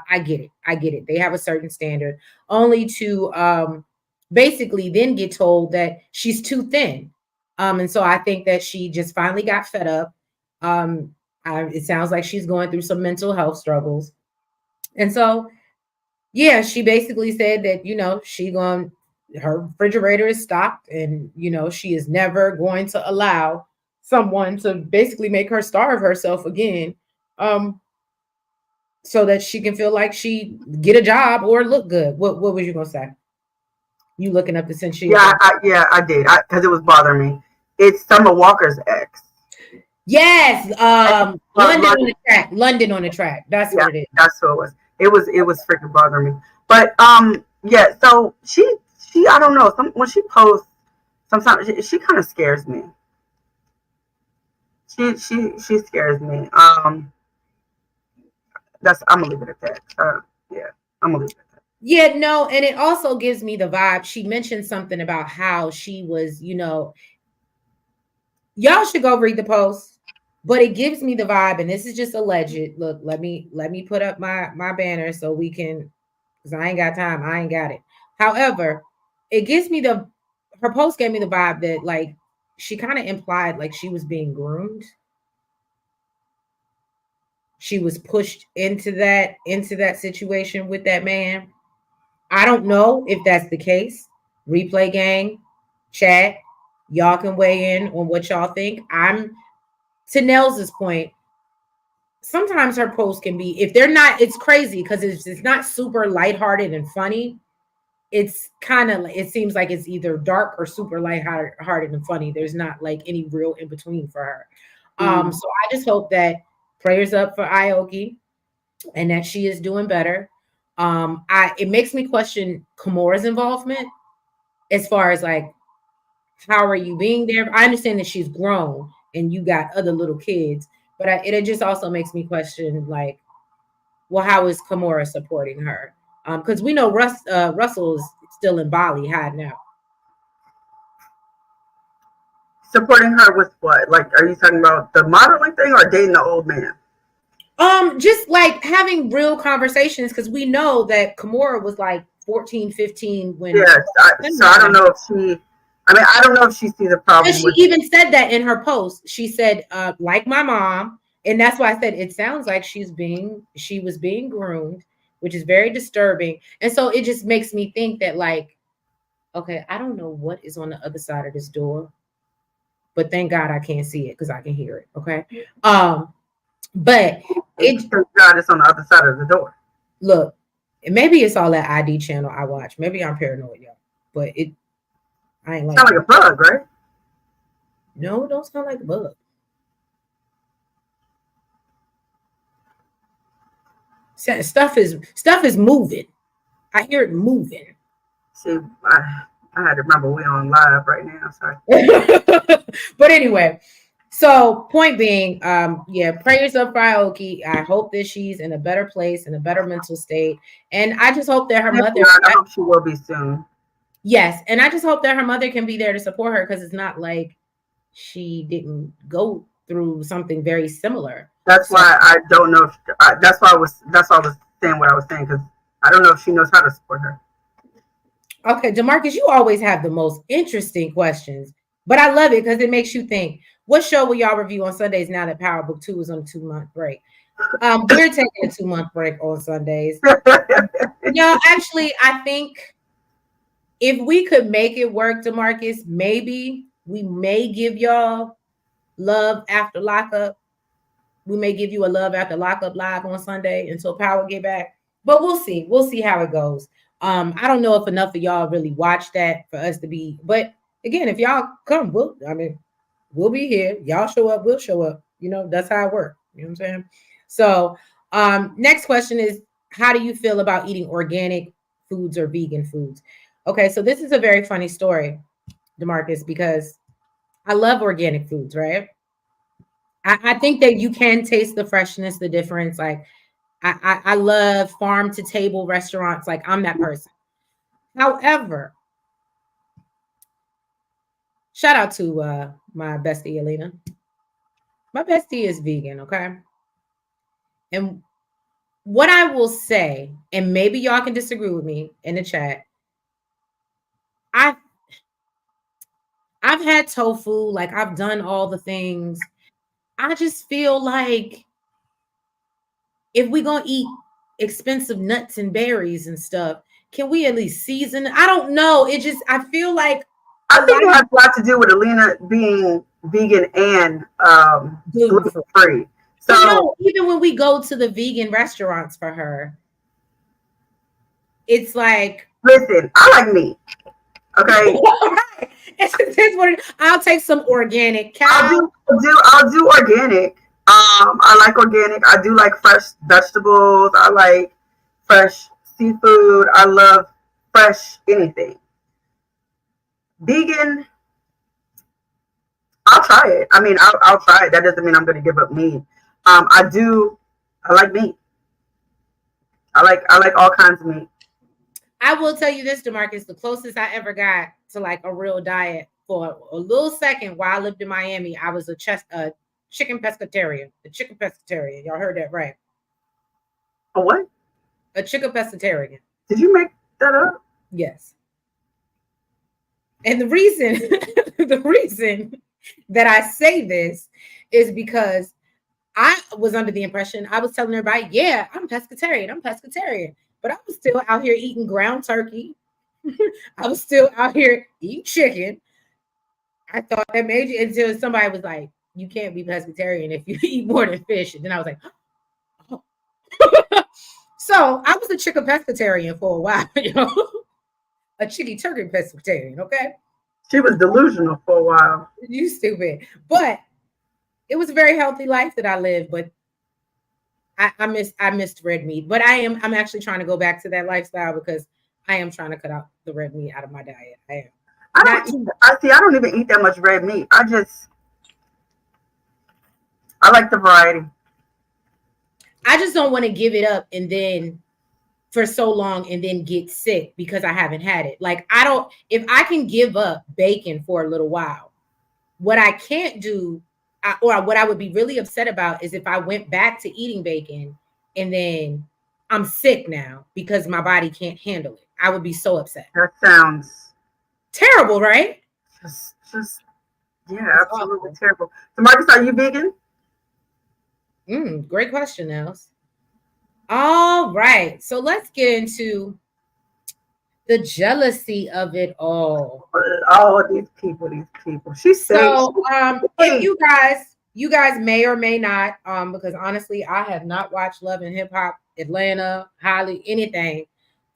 I get it. I get it. They have a certain standard, only to basically then get told that she's too thin. And so I think that she just finally got fed up. It sounds like she's going through some mental health struggles. And so, yeah, she basically said that, her refrigerator is stocked and, she is never going to allow someone to basically make her starve herself again. So that she can feel like she get a job or look good. What was you gonna say? You looking up the censure? I did because it was bothering me. It's Summer Walker's ex. Yes, London on the track. That's what it is. That's who it was. It was freaking bothering me. But yeah. So she I don't know. When she posts, sometimes she kind of scares me. She scares me. I'm gonna leave it at that. Yeah, I'm gonna leave it at that. Yeah, no, and it also gives me the vibe. She mentioned something about how she was, y'all should go read the post, but it gives me the vibe, and this is just alleged. Look, let me put up my banner so we can, because I ain't got time. I ain't got it. However, it gives me her post gave me the vibe that like she kind of implied like she was being groomed. She was pushed into that situation with that man. I don't know if that's the case. Replay gang, chat, y'all can weigh in on what y'all think. I'm to Nels's point. Sometimes her posts can be, if they're not, it's crazy because it's not super lighthearted and funny. It's kind of, it seems like it's either dark or super lighthearted and funny. There's not like any real in between for her. So I just hope that prayers up for Aoki and that she is doing better. It makes me question Kimura's involvement as far as like, how are you being there? I understand that she's grown and you got other little kids, but it just also makes me question like, well, how is Kimura supporting her? Because we know Russell is still in Bali hiding out. Supporting her with what? Like, are you talking about the modeling thing or dating the old man? Just like having real conversations, because we know that Kimura was like 14, 15 when. Yes, so I don't know if she. I don't know if she sees a problem. She even said that in her post. She said, like my mom, and that's why I said it sounds like she was being groomed, which is very disturbing. And so it just makes me think that like, okay, I don't know what is on the other side of this door, but thank God I can't see it because I can hear it. Okay. But thank God it's on the other side of the door. Look, maybe it's all that ID channel I watch. Maybe I'm paranoid, y'all. But I ain't like. Sound like a bug, right? No, don't sound like a bug. Stuff is moving. I hear it moving. See, I had to remember we on live right now. Sorry. But anyway, so point being, yeah, prayers up for Aoki. I hope that she's in a better place, in a better mental state, and I just hope that her If mother. not, I hope she will be soon. Yes, and I just hope that her mother can be there to support her because it's not like she didn't go through something very similar. That's So why I don't know. If, That's why I was saying what I was saying because I don't know if she knows how to support her. okay, Demarcus, you always have the most interesting questions, but I love it because it makes you think. What show will y'all review on Sundays now that Power Book 2 is on a 2-month break? We're taking a 2-month break on Sundays. No, actually, I think if we could make it work, Demarcus, maybe we may give y'all love after lockup. We may give you a love after lockup live on Sunday until Power get back. But we'll see. We'll see how it goes. I don't know if enough of y'all really watch that for us to be. But again, if y'all come, we'll be here. Y'all show up, we'll show up. You know, that's how it works. You know what I'm saying? So, next question is, how do you feel about eating organic foods or vegan foods? Okay, so this is a very funny story, Demarcus, because I love organic foods, right? I think that you can taste the freshness, the difference. Like I love farm to table restaurants. Like I'm that person. However, shout out to my bestie Alina. My bestie is vegan, okay? And what I will say, and maybe y'all can disagree with me in the chat, I I've had tofu, like I've done all the things. I just feel like if we're gonna eat expensive nuts and berries and stuff, can we at least season it? I don't know. It just I feel like I a think lot it of has a lot to do with Alina being vegan and gluten gluten free. free. But So no, even when we go to the vegan restaurants for her, it's like listen, I like meat. Okay, right. It's what I'll take some organic cow. I'll do organic. I like organic. I do like fresh vegetables. I like fresh seafood. I love fresh anything. Vegan, I'll try it. I mean, I'll try it. That doesn't mean I'm going to give up meat. I do. I like meat. I like all kinds of meat. I will tell you this, Demarcus, the closest I ever got to like a real diet for a little second while I lived in Miami, I was a chicken pescatarian. A chicken pescatarian. Y'all heard that right. A what? A chicken pescatarian. Did you make that up? Yes. And the reason the reason that I say this is because I was under the impression I was telling everybody, yeah, I'm pescatarian. I'm pescatarian. But I was still out here eating ground turkey. I was still out here eating chicken. I thought that made you until somebody was like, you can't be pescatarian if you eat more than fish. And then I was like, oh. So I was a chicken pescatarian for a while, you know, a chicky turkey pescatarian, okay? She was delusional for a while. You stupid. But it was a very healthy life that I lived, but I missed red meat. But I'm actually trying to go back to that lifestyle because I am trying to cut out the red meat out of my diet. I am. I don't even eat that much red meat. I like the variety. I just don't want to give it up and then for so long and then get sick because I haven't had it. Like I don't if I can give up bacon for a little while, what I can't do or what I would be really upset about is if I went back to eating bacon and then I'm sick now because my body can't handle it. I would be so upset. That sounds terrible, right? Just yeah, absolutely terrible. So Marcus, are you vegan? Great question, Nels. All right. So let's get into the jealousy of it all. Oh, these people. She's so if you guys may or may not, because honestly, I have not watched Love and Hip Hop, Atlanta, Holly, anything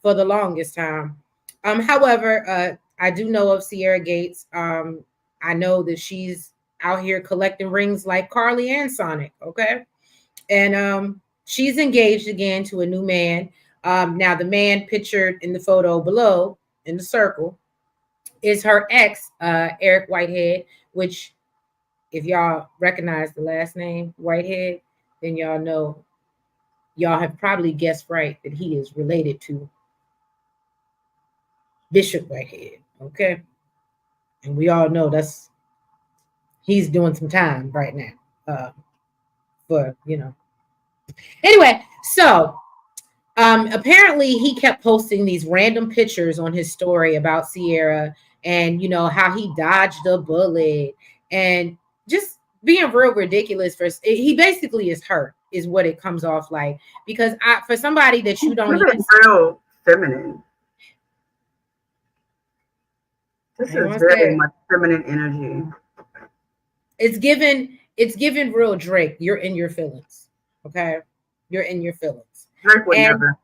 for the longest time. However, I do know of Sierra Gates. I know that she's out here collecting rings like Carly and Sonic. Okay. And she's engaged again to a new man. Now the man pictured in the photo below in the circle is her ex, Eric Whitehead, which if y'all recognize the last name Whitehead, then y'all have probably guessed right that he is related to Bishop Whitehead. Okay. And we all know he's doing some time right now. For Anyway, so apparently he kept posting these random pictures on his story about Sierra and how he dodged a bullet and just being real ridiculous. He basically is hurt is what it comes off like, because for somebody that you don't even real feminine. This is very much feminine energy. It's given real Drake. You're in your feelings. Okay. You're in your feelings. Drake would never.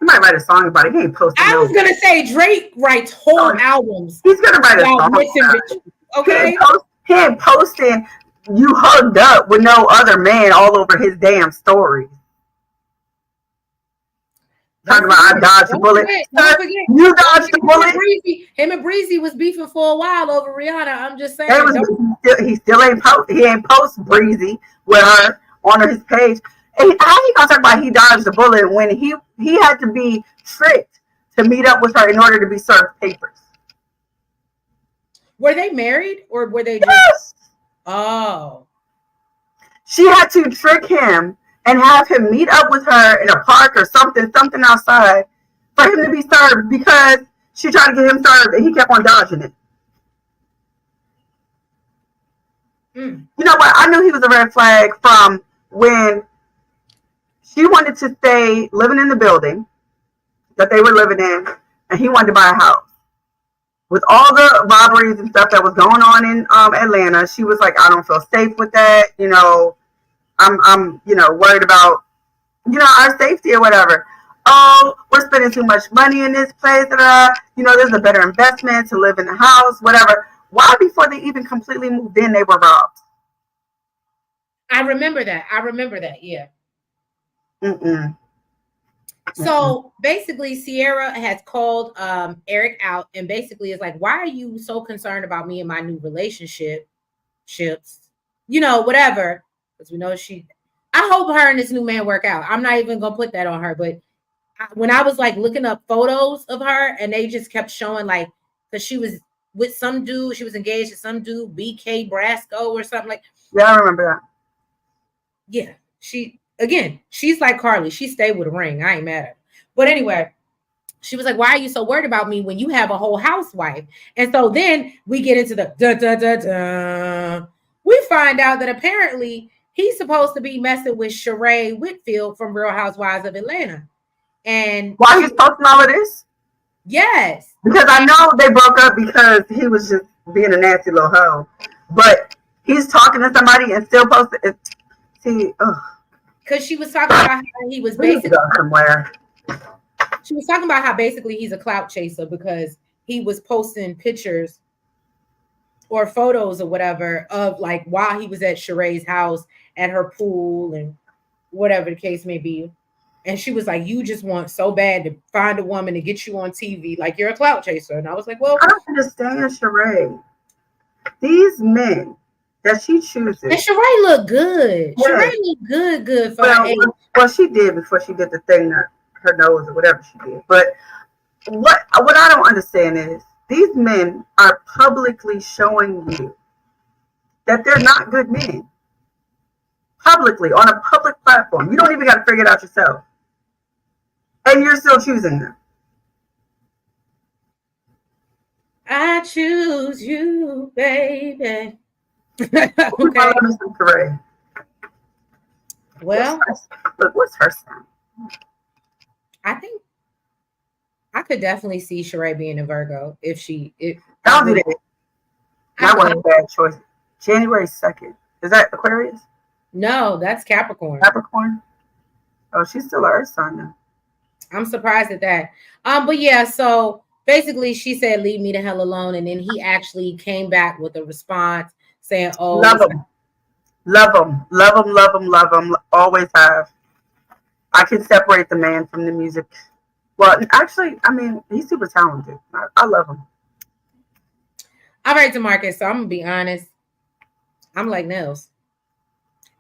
He might write a song about it. He ain't posting. I was gonna say Drake writes whole albums. He's gonna write a song about it. Okay. He ain't posting you hugged up with no other man all over his damn story. Talking about I dodged a bullet. You dodged a bullet. Him and Breezy was beefing for a while over Rihanna. I'm just saying. He still ain't post. He ain't post Breezy with her on his page. And how he gonna talk about he dodged a bullet when he had to be tricked to meet up with her in order to be served papers? Were they married or were they? Yes. Oh. She had to trick him and have him meet up with her in a park or something outside for him to be served, because she tried to get him served and he kept on dodging it. You know what? I knew he was a red flag from when she wanted to stay living in the building that they were living in, and he wanted to buy a house. With all the robberies and stuff that was going on in Atlanta, she was like, I don't feel safe with that. I'm worried about, our safety or whatever. Oh, we're spending too much money in this place. There's a better investment to live in the house, whatever. Why, before they even completely moved in, they were robbed? I remember that. Yeah. So basically, Sierra has called Eric out and basically is like, why are you so concerned about me and my new relationship? Whatever. Because we know I hope her and this new man work out. I'm not even going to put that on her. But when I was like looking up photos of her and they just kept showing like, because she was with some dude, she was engaged to some dude, BK Brasco or something like. Yeah, I remember that. Yeah. She's like Carly. She stayed with a ring. I ain't mad at her. But anyway, she was like, why are you so worried about me when you have a whole housewife? And so then we get into the we find out that apparently he's supposed to be messing with Sheree Whitfield from Real Housewives of Atlanta. And why he's posting all of this? Yes. Because I know they broke up because he was just being a nasty little hoe. But he's talking to somebody and still posting it. See, because she was talking about how he was basically somewhere. She was talking about how basically he's a clout chaser because he was posting pictures or photos or whatever of like while he was at Sheree's house at her pool and whatever the case may be. And she was like, you just want so bad to find a woman to get you on TV, like you're a clout chaser. And I was like, well, I don't understand Sheree. These men that she chooses. And Sheree looked good. Yeah. Sheree looked good for her age. Well, she did before she did the thing, her nose or whatever she did. But what I don't understand is these men are publicly showing you that they're not good men. Publicly, on a public platform. You don't even got to figure it out yourself. And you're still choosing them. I choose you, baby. Okay. Well, what's her sound? I think I could definitely see Sheree being a Virgo if don't do that. That wasn't a bad choice. January 2nd. Is that Aquarius? No, that's Capricorn. Capricorn? Oh, she's still an Earth sign now. I'm surprised at that. But yeah, so basically she said, leave me the hell alone. And then he actually came back with a response saying, oh, love him. Love him, love him, love him, love him. Always have. I can separate the man from the music. Well, actually, I mean, he's super talented. I love him. All right, DeMarcus. So I'm gonna be honest. I'm like Nels.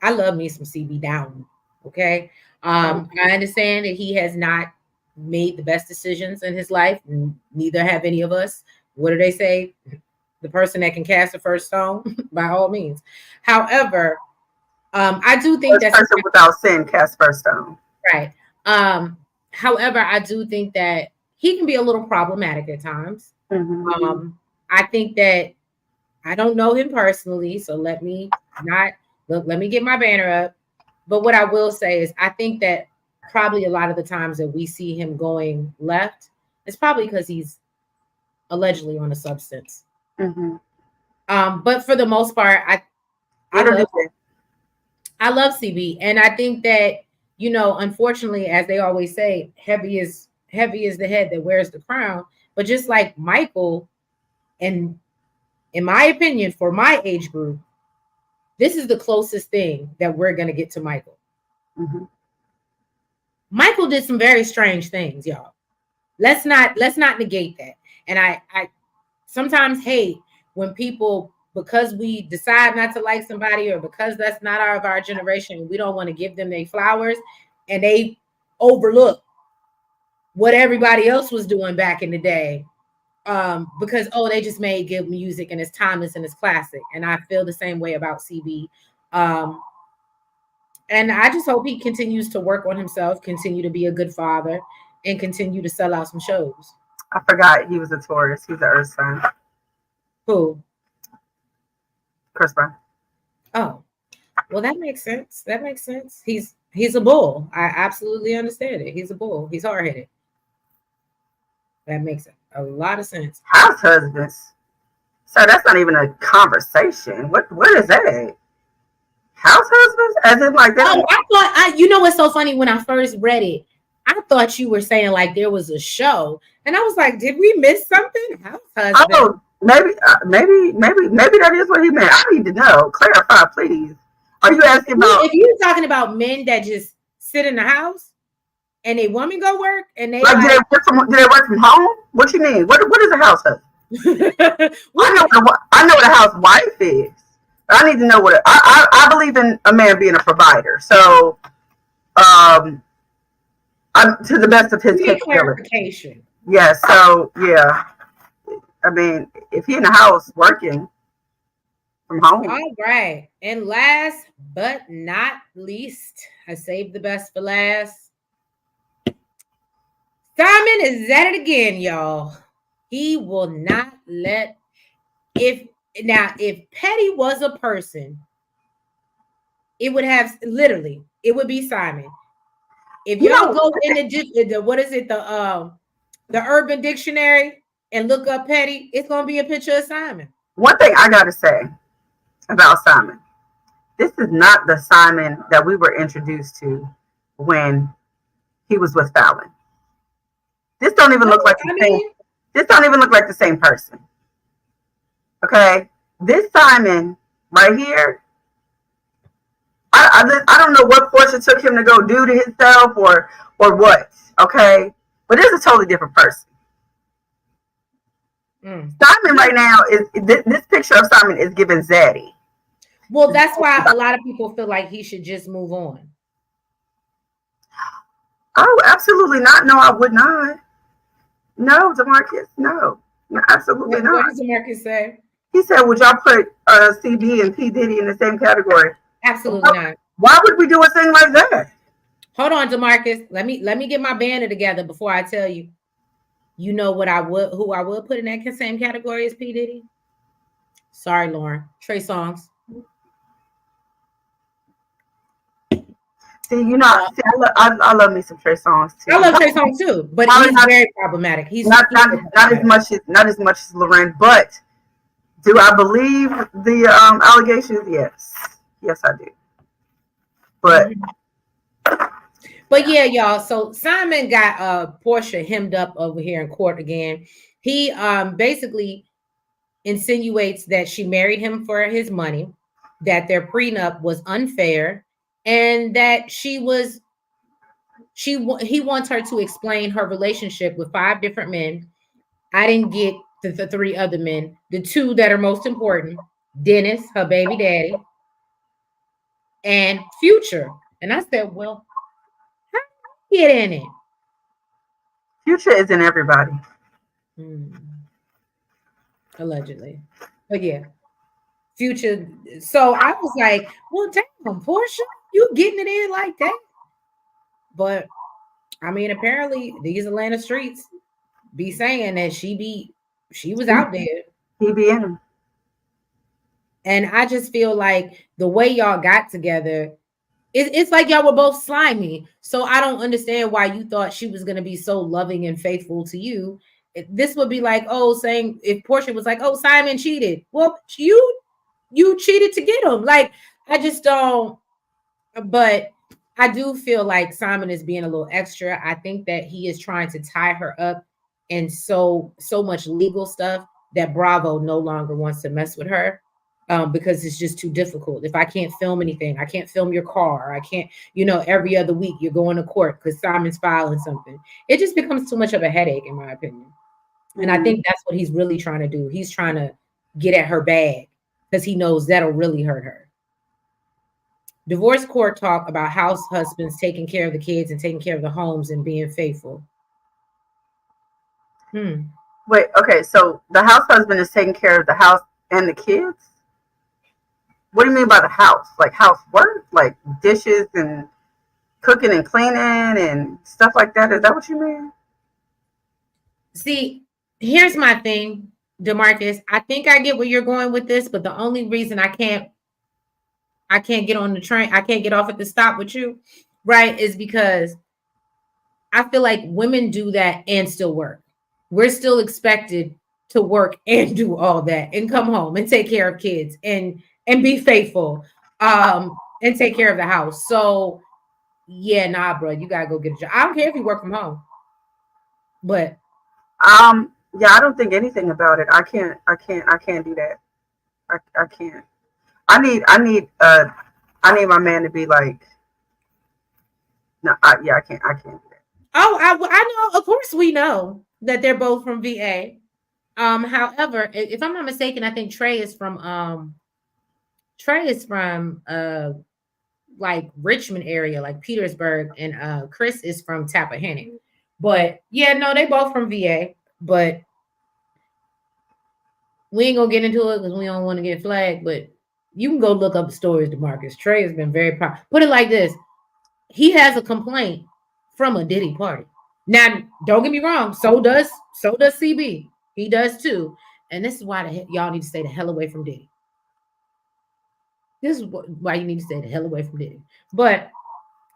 I love me some CB Down. Okay. I understand that he has not made the best decisions in his life. Neither have any of us. What do they say? The person that can cast the first stone, by all means. However, I do think First that's person without sin cast first stone. right. However, I do think that he can be a little problematic at times. Mm-hmm. I think that I don't know him personally, so let me get my banner up. But what I will say is I think that probably a lot of the times that we see him going left, it's probably because he's allegedly on a substance. Mm-hmm. But for the most part, I love CB, and I think that unfortunately, as they always say, heavy is the head that wears the crown. But just like Michael, and in my opinion, for my age group, this is the closest thing that we're gonna get to Michael. Mm-hmm. Michael did some very strange things, y'all. Let's not negate that. And I sometimes hate when people, because we decide not to like somebody or because that's not our generation, we don't want to give them their flowers, and they overlook what everybody else was doing back in the day, because they just made good music and it's timeless and it's classic. And I feel the same way about CB. And I just hope he continues to work on himself, continue to be a good father, and continue to sell out some shows. I forgot he was a Taurus. He's an Earth sign. Who? Chris Brown. Oh, well, that makes sense. That makes sense. He's a bull. I absolutely understand it. He's a bull. He's hard headed. That makes a lot of sense. House husbands. So that's not even a conversation. What is that? House husbands? As in like that? Oh, I thought you know what's so funny? When I first read it, I thought you were saying like there was a show, and I was like, did we miss something? House husband. Oh, maybe that is what he meant. I need to know. Clarify, please. Are you asking about? If you're talking about men that just sit in the house and a woman go work and they like, do they work from home? What you mean? What is a house husband? I know what a housewife is. I need to know what I believe in a man being a provider. So, I'm to the best of his capability. Yeah. So yeah. I mean, if he's in the house working from home. All right. And last but not least, I saved the best for last. Simon is at it again, y'all. He will not let if Petty was a person, it would be Simon. If y'all go in the what is it, the Urban Dictionary and look up Petty, it's gonna be a picture of Simon. One thing I gotta say about Simon, this is not the Simon that we were introduced to when he was with Fallon. This don't even look like This don't even look like the same person. Okay, this Simon right here. I don't know what Porsha took him to go do to himself or what. Okay, but this is a totally different person. Simon right now is this picture of Simon is giving Zaddy. Well, that's why a lot of people feel like he should just move on. Oh, absolutely not. No, I would not. No, DeMarcus, no, absolutely not. What does DeMarcus say? He said, would y'all put CB and P. Diddy in the same category? Absolutely not. Why would we do a thing like that? Hold on, DeMarcus. Let me get my banner together before I tell you. You know who I would put in that same category as P. Diddy? Sorry, Lauren. Trey Songz. See, I love me some Trey Songz too. I love Trey Songz too, but he's very problematic. He's not as much as Lauren, but do I believe the allegations? Yes, I do. But yeah, y'all. So Simon got Porsha hemmed up over here in court again. He basically insinuates that she married him for his money. that their prenup was unfair, and that he wants her to explain her relationship with 5 different men. I didn't get the 3 other men, the 2 that are most important, Dennis, her baby daddy, and Future. And I said, well, how do you get in it? Future isn't everybody. Allegedly. But yeah, Future. So I was like, well, damn, Porsha, you getting it in like that? But I mean, apparently these Atlanta streets be saying that she was out there. He be in them. And I just feel like the way y'all got together, it's like y'all were both slimy. So I don't understand why you thought she was going to be so loving and faithful to you. This would be like, oh, saying if Porsha was like, oh, Simon cheated. Well, you cheated to get him. Like, I just don't. But I do feel like Simon is being a little extra. I think that he is trying to tie her up in so much legal stuff that Bravo no longer wants to mess with her. Because it's just too difficult. If I can't film anything, I can't film your car. I can't, every other week you're going to court because Simon's filing something. It just becomes too much of a headache, in my opinion. And I think that's what he's really trying to do. He's trying to get at her bag because he knows that'll really hurt her. Divorce court talk about house husbands taking care of the kids and taking care of the homes and being faithful. Wait, okay, so the house husband is taking care of the house and the kids? What do you mean by the house? Like housework? Like dishes and cooking and cleaning and stuff like that? Is that what you mean? See, here's my thing, DeMarcus. I think I get where you're going with this, but the only reason I can't get on the train, I can't get off at the stop with you, right, is because I feel like women do that and still work. We're still expected to work and do all that and come home and take care of kids and be faithful and take care of the house. So yeah, nah, bro, you gotta go get a job. I don't care if you work from home, but yeah, I don't think anything about it. I can't do that. I can't. I need my man to be like, no, I can't do that. Oh, I know. Of course, we know that they're both from VA. However, if I'm not mistaken, I think Trey is from like Richmond area, like Petersburg, and Chris is from Tappahannock. But yeah, no, they both from VA. But we ain't gonna get into it because we don't want to get flagged. But you can go look up stories, DeMarcus. Trey has been very proud. Put it like this: he has a complaint from a Diddy party. Now, don't get me wrong. So does CB. He does too. And this is why y'all need to stay the hell away from Diddy. This is why you need to stay the hell away from Diddy. But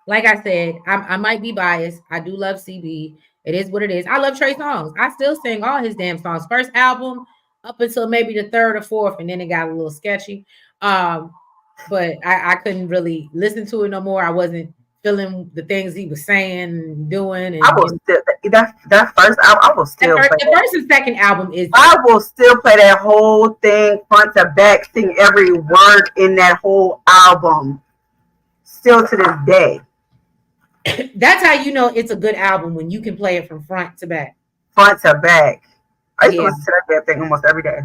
like I said, I might be biased. I do love CB. It is what it is. I love Trey songs. I still sing all his damn songs. First album up until maybe the 3rd or 4th, and then it got a little sketchy. But I couldn't really listen to it no more. I wasn't feeling the things he was saying and doing. And I will still that first album. I will still play the first and second album is. I will still play that whole thing front to back, sing every word in that whole album. Still to this day. That's how you know it's a good album, when you can play it from front to back. Front to back. I used to listen to that thing almost every day.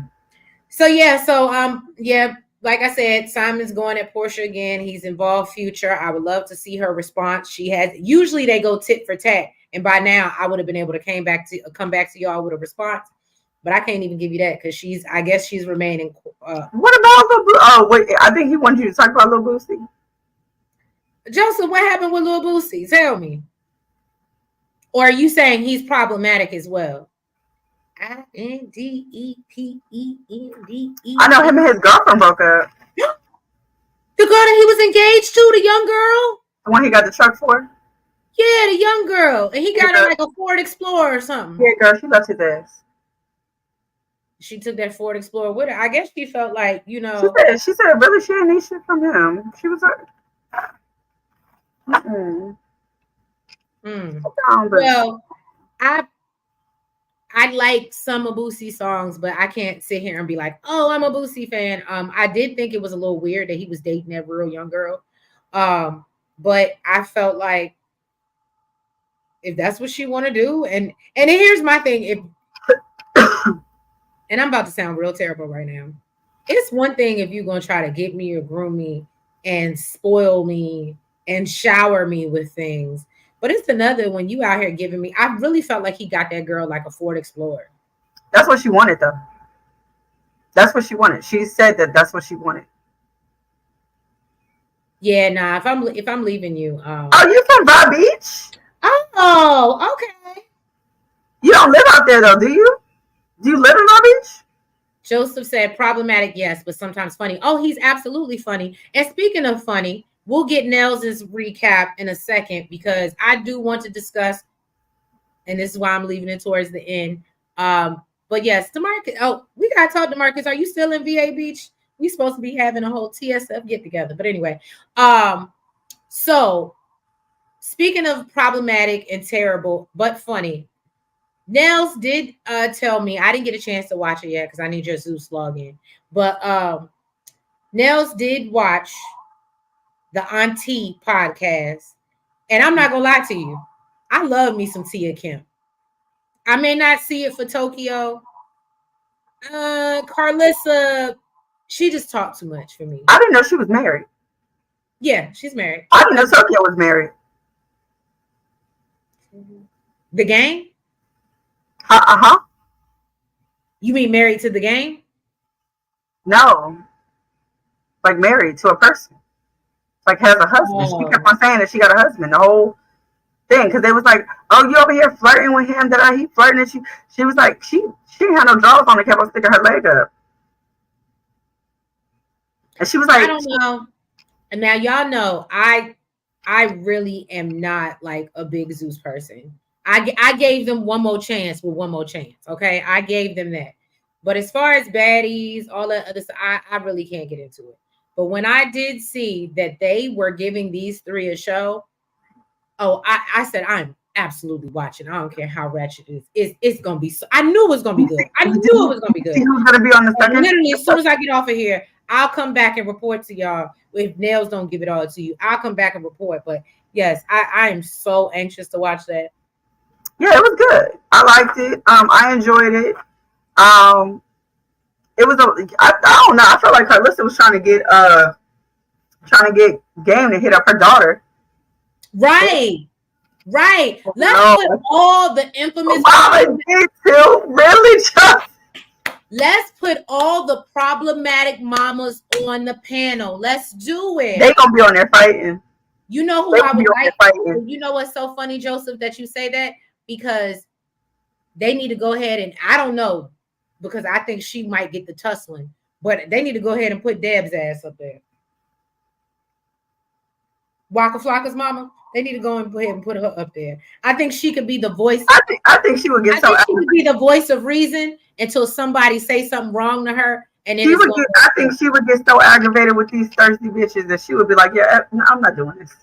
So yeah, like I said, Simon's going at Porsha again. He's involved Future. I would love to see her response. Usually they go tit for tat, and by now I would have been able to come back to y'all with a response, but I can't even give you that because I guess she's remaining. What about Lil Boosie? Oh wait, I think he wanted you to talk about Lil Boosie. Joseph, what happened with Lil Boosie? Tell me. Or are you saying he's problematic as well? INDEPENDE. I know him and his girlfriend broke up. The girl that he was engaged to, the young girl? The one he got the truck for? Yeah, the young girl. And he got her like a Ford Explorer or something. Yeah, girl, she left his ass. She took that Ford Explorer with her. I guess she felt like, She said really she didn't need shit from him. She was like, Well, I like some of Boosie's songs, but I can't sit here and be like, oh, I'm a Boosie fan. I did think it was a little weird that he was dating that real young girl. But I felt like if that's what she want to do, and here's my thing, if and I'm about to sound real terrible right now. It's one thing if you're gonna try to get me or groom me and spoil me and shower me with things. But it's another when you out here giving me. I really felt like he got that girl like a Ford Explorer. That's what she wanted, though. That's what she wanted. She said that that's what she wanted. Yeah, nah. If I'm leaving you, Oh, you from Bob Beach? Oh, okay. You don't live out there though, do you? Do you live in Bob Beach? Joseph said problematic, yes, but sometimes funny. Oh, he's absolutely funny. And speaking of funny, we'll get Nels' recap in a second because I do want to discuss, and this is why I'm leaving it towards the end. But yes, DeMarcus. Oh, we gotta talk, DeMarcus. Are you still in VA Beach? We supposed to be having a whole TSF get together. But anyway, so speaking of problematic and terrible but funny, Nels did tell me, I didn't get a chance to watch it yet because I need your Zeus login. But Nels did watch the Auntie podcast. And I'm not gonna lie to you, I love me some Tia Kim. I may not see it for Tokyo. Carlissa, she just talked too much for me. I didn't know she was married. Yeah, she's married. I didn't know Tokyo was married. The Game? Uh-huh. You mean married to the Game? No. Like married to a person. Like has a husband. She kept on saying that she got a husband. The whole thing. Because they was like, oh, you over here flirting with him. He flirting? And she was like, she didn't have no drawers on. They kept on sticking her leg up. And she was like, I don't know. And now y'all know I really am not like a big Zeus person. I gave them one more chance with one more chance. Okay, I gave them that. But as far as baddies, all that other stuff, I really can't get into it. But when I did see that they were giving these three a show, oh, I said I'm absolutely watching. I don't care how ratchet it is. It's gonna be. I knew it was gonna be good. I knew it was gonna be good. Who's gonna be on the second? Literally, as soon as I get off of here, I'll come back and report to y'all. If Nails don't give it all to you, I'll come back and report. But yes, I am so anxious to watch that. Yeah, it was good. I liked it. I enjoyed it. It was I don't know. I felt like Carlissa was trying to get Game to hit up her daughter. Right. Let's put all the infamous. Mama did too. Really, just. Let's put all the problematic mamas on the panel. Let's do it. They gonna be on there fighting. You know who I would like? You know what's so funny, Joseph, that you say that? Because they need to go ahead and I don't know, because I think she might get the tussling, but they need to go ahead and put Deb's ass up there. Waka Flocka's mama. They need to go and ahead and put her up there. I think she could be the voice. I think she would get so. She would be the voice of reason until somebody say something wrong to her, and then I think she would get so aggravated with these thirsty bitches that she would be like, "Yeah, no, I'm not doing this.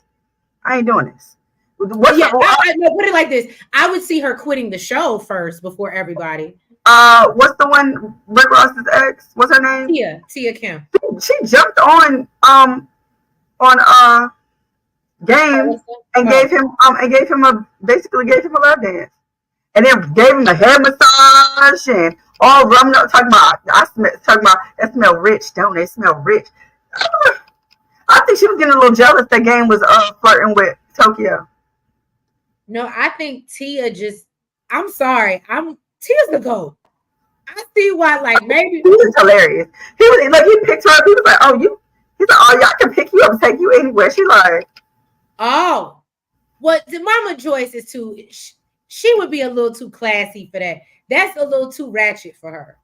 I ain't doing this." Put it like this: I would see her quitting the show first before everybody. What's the one? Rick Ross's ex? What's her name? Tia Kim. She jumped on Game and gave him basically gave him a love dance, and then gave him a head massage and all rummed up talking about that smell rich, don't they? Smell rich. I think she was getting a little jealous that Game was flirting with Tokyo. No, I think Tia just. I'm sorry. Tia's the GOAT. I see why. Like maybe he was hilarious. He was like he picked her up. He was like, "Oh, you." He's like, "Oh, y'all can pick you up and take you anywhere." She like. Oh, what the Mama Joyce is too. She would be a little too classy for that. That's a little too ratchet for her.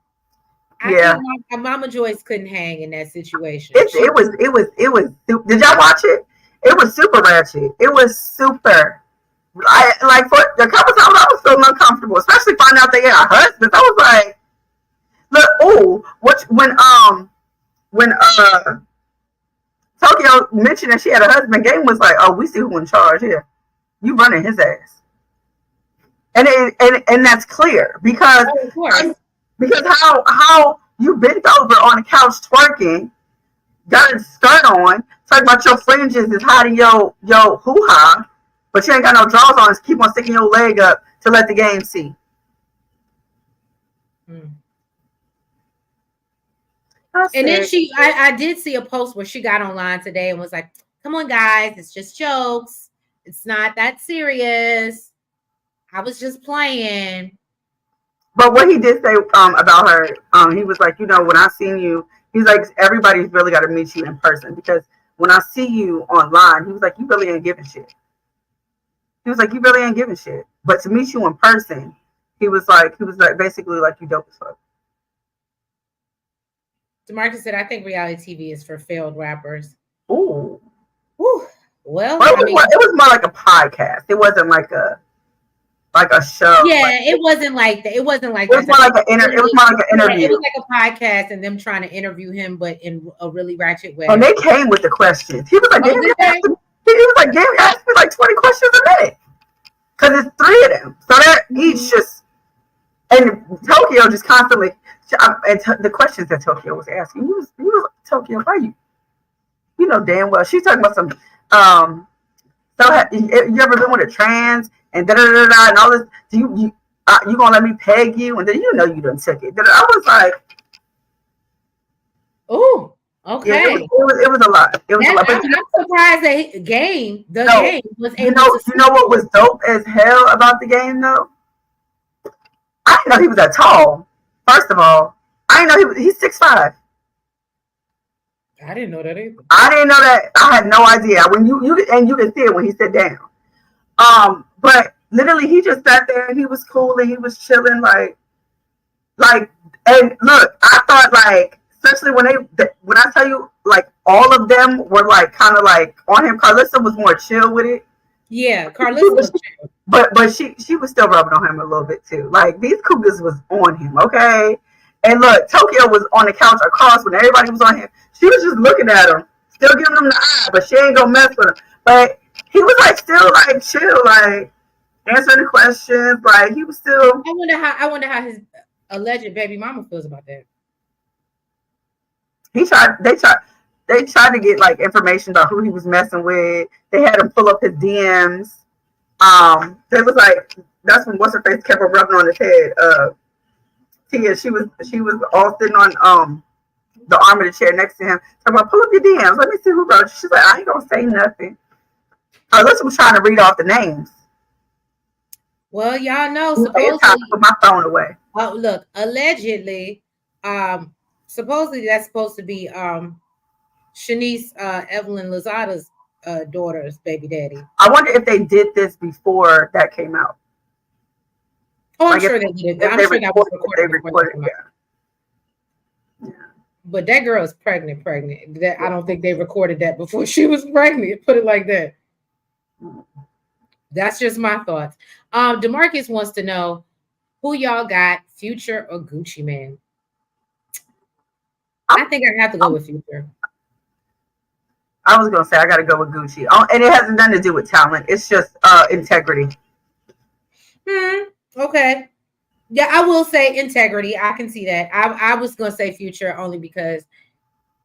I think Mama Joyce couldn't hang in that situation. It was. Did y'all watch it? It was super ratchet. It was super. Like for the couple times I was feeling uncomfortable, especially finding out they had husbands. I was like, look, when Tokyo mentioned that she had a husband, Game was like, oh, we see who in charge here. You running his ass. and that's clear because of course. because how you bent over on the couch twerking, got a skirt on, talking about your fringes is hiding your hoo ha, but you ain't got no drawers on. So keep on sticking your leg up to let the game see. And then I did see a post where she got online today and was like, "Come on, guys, it's just jokes. It's not that serious. I was just playing." But what he did say about her, he was like, when I seen you, he's like, everybody's really got to meet you in person because when I see you online, he was like, you really ain't giving shit. He was like, you really ain't giving shit. But to meet you in person, he was like basically like, you dope as fuck. DeMarcus said, I think reality TV is for failed rappers. Ooh. Ooh. Well, it was more like a podcast. It wasn't like a show. Yeah, it wasn't like that. It wasn't like it was more like an interview. It was more like an interview. It was like a podcast and them trying to interview him, but in a really ratchet way. And they came with the questions. He was like, he was like, Gary asked me like 20 questions a minute. Because it's 3 of them. So they're each just, and Tokyo just constantly, and the questions that Tokyo was asking, he was Tokyo, why you know damn well. She's talking about some, so you ever been with a trans and da-da-da-da and all this, you gonna let me peg you? And then you done took it. I was like, oh, okay. Yeah, it was a lot. It was a lot. But I'm surprised that the game was able to. You know what was dope as hell about the game though? I didn't know he was that tall. First of all, I didn't know he's 6'5". I didn't know that either. I didn't know that. I had no idea. When you can see it when he sat down. But literally he just sat there and he was cool and he was chilling like and look, I thought like, especially when I tell you like all of them were like kind of like on him. Carlissa was more chill with it. Yeah, Carlissa was chill. But she was still rubbing on him a little bit too. Like these cougars was on him, okay? And look, Tokyo was on the couch across when everybody was on him. She was just looking at him, still giving him the eye, but she ain't gonna mess with him. But he was like still like chill, like answering the questions. Like he was still. I wonder how his alleged baby mama feels about that. They tried to get like information about who he was messing with. They had him pull up his DMs. They was like, that's when what's her face kept her rubbing on his head. Tia, she was all sitting on the arm of the chair next to him. Talking about, pull up your DMs. Let me see who wrote you. She's like, I ain't gonna say nothing. Alyssa was trying to read off the names. Well, y'all know, supposedly I put my phone away. Oh, look, allegedly, supposedly that's supposed to be Shanice Evelyn Lozada's daughter's baby daddy. I wonder if they did this before that came out. Oh, I'm sure they did. I'm sure that was recorded. Yeah. But that girl is pregnant. That I don't think they recorded that before she was pregnant. Put it like that. That's just my thoughts. DeMarcus wants to know who y'all got, Future or Gucci Mane? I think I have to go with Future. I was gonna say I got to go with Gucci, and it has nothing to do with talent. It's just integrity. Okay. Yeah, I will say integrity. I can see that. I was gonna say Future only because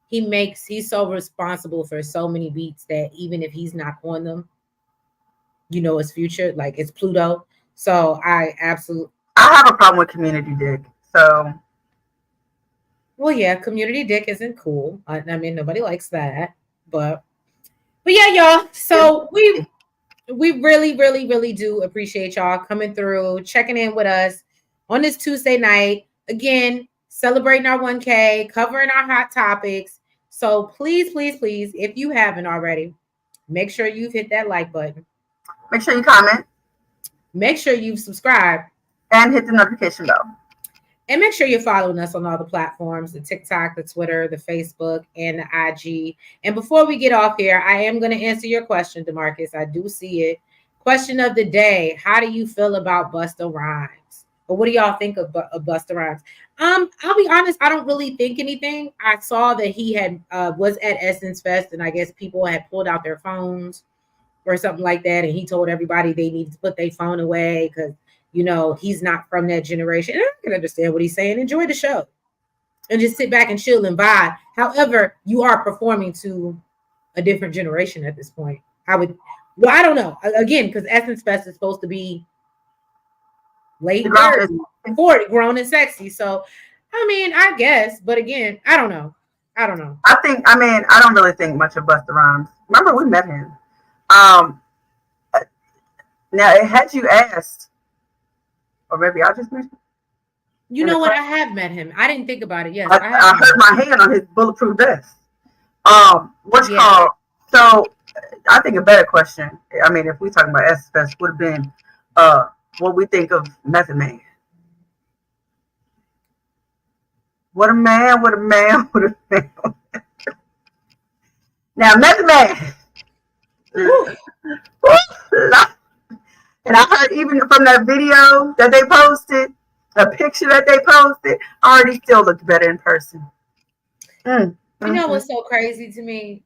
he's so responsible for so many beats that even if he's not on them, it's Future, like it's Pluto. So I have a problem with Community Dick. So well, yeah, Community Dick isn't cool. I mean, nobody likes that. But yeah, y'all. So we really, really, really do appreciate y'all coming through, checking in with us on this Tuesday night. Again, celebrating our 1K, covering our hot topics. So please, please, please, if you haven't already, make sure you've hit that like button. Make sure you comment. Make sure you've subscribed. And hit the notification bell. And make sure you're following us on all the platforms, the TikTok, the Twitter, the Facebook, and the IG. And before we get off here, I am going to answer your question, DeMarcus. I do see it. Question of the day. How do you feel about Busta Rhymes? Or what do y'all think of Busta Rhymes? I'll be honest, I don't really think anything. I saw that he had was at Essence Fest, and I guess people had pulled out their phones or something like that. And he told everybody they needed to put their phone away because he's not from that generation. And I can understand what he's saying. Enjoy the show and just sit back and chill and vibe. However, you are performing to a different generation at this point. I don't know. Again, because Essence Fest is supposed to be late 30s, 40, grown and sexy. So, I mean, I guess, but again, I don't know. I don't really think much of Busta Rhymes. Remember, we met him. Now, had you asked, or maybe I just missed it. You know what? I have met him. I didn't think about it. Yes, I heard my hand on his bulletproof vest. What's called? So, I think a better question. I mean, if we talking about Essence Fest, would have been, what we think of Method Man. What a man! What a man! What a man! Now, Method Man. And I heard even from that video that they posted, a picture that they posted, already still looked better in person. You know what's so crazy to me?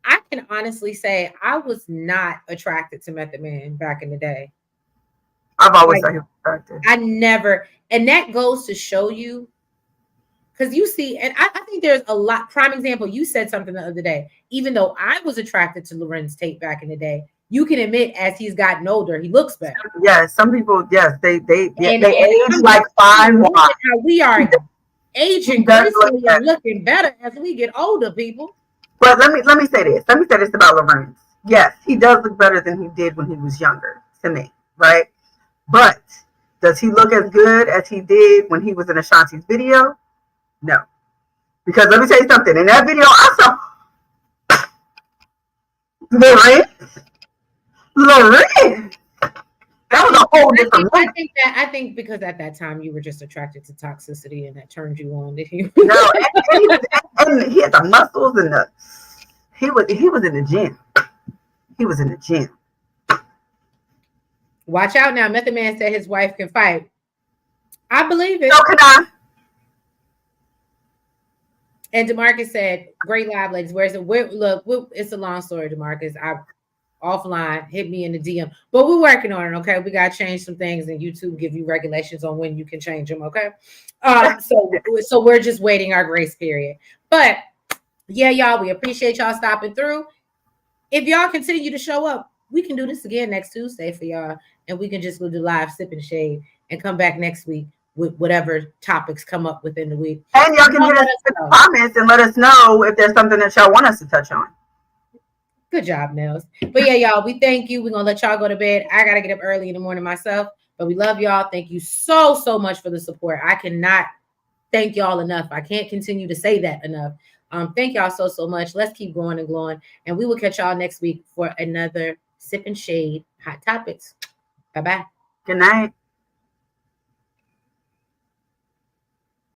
I can honestly say I was not attracted to Method Man back in the day. I've always thought he was attractive. I never, and that goes to show you, because you see, and I think there's a lot. Prime example, you said something the other day. Even though I was attracted to Lorenz Tate back in the day, you can admit as he's gotten older, he looks better. Yes, some people, yes, they age like fine wine. How we are aging gracefully and looking better as we get older, people. But let me say this. Let me say this about Lorenz. Yes, he does look better than he did when he was younger, to me, right? But does he look as good as he did when he was in Ashanti's video? No. Because let me tell you something. In that video, I saw Lorenz. That was a whole different movie. I think because at that time you were just attracted to toxicity and that turned you on. No, and he had the muscles and he was in the gym. He was in the gym. Watch out now. Method Man said his wife can fight. I believe it. So can I. And DeMarcus said, great live, ladies. Where's it? Look, it's a long story, DeMarcus. Offline, hit me in the DM. But we're working on it, okay? We got to change some things, and YouTube give you regulations on when you can change them, okay? So we're just waiting our grace period. But, yeah, y'all, we appreciate y'all stopping through. If y'all continue to show up, we can do this again next Tuesday for y'all, and we can just go do live Sip and Shade and come back next week with whatever topics come up within the week. And y'all can hit us in the comments and let us know if there's something that y'all want us to touch on. Good job, Nels. But yeah, y'all, we thank you. We're going to let y'all go to bed. I got to get up early in the morning myself, but we love y'all. Thank you so much for the support. I cannot thank y'all enough. I can't continue to say that enough. Thank y'all so much. Let's keep going and glowing. And we will catch y'all next week for another Sip and Shade Hot Topics. Bye-bye. Good night.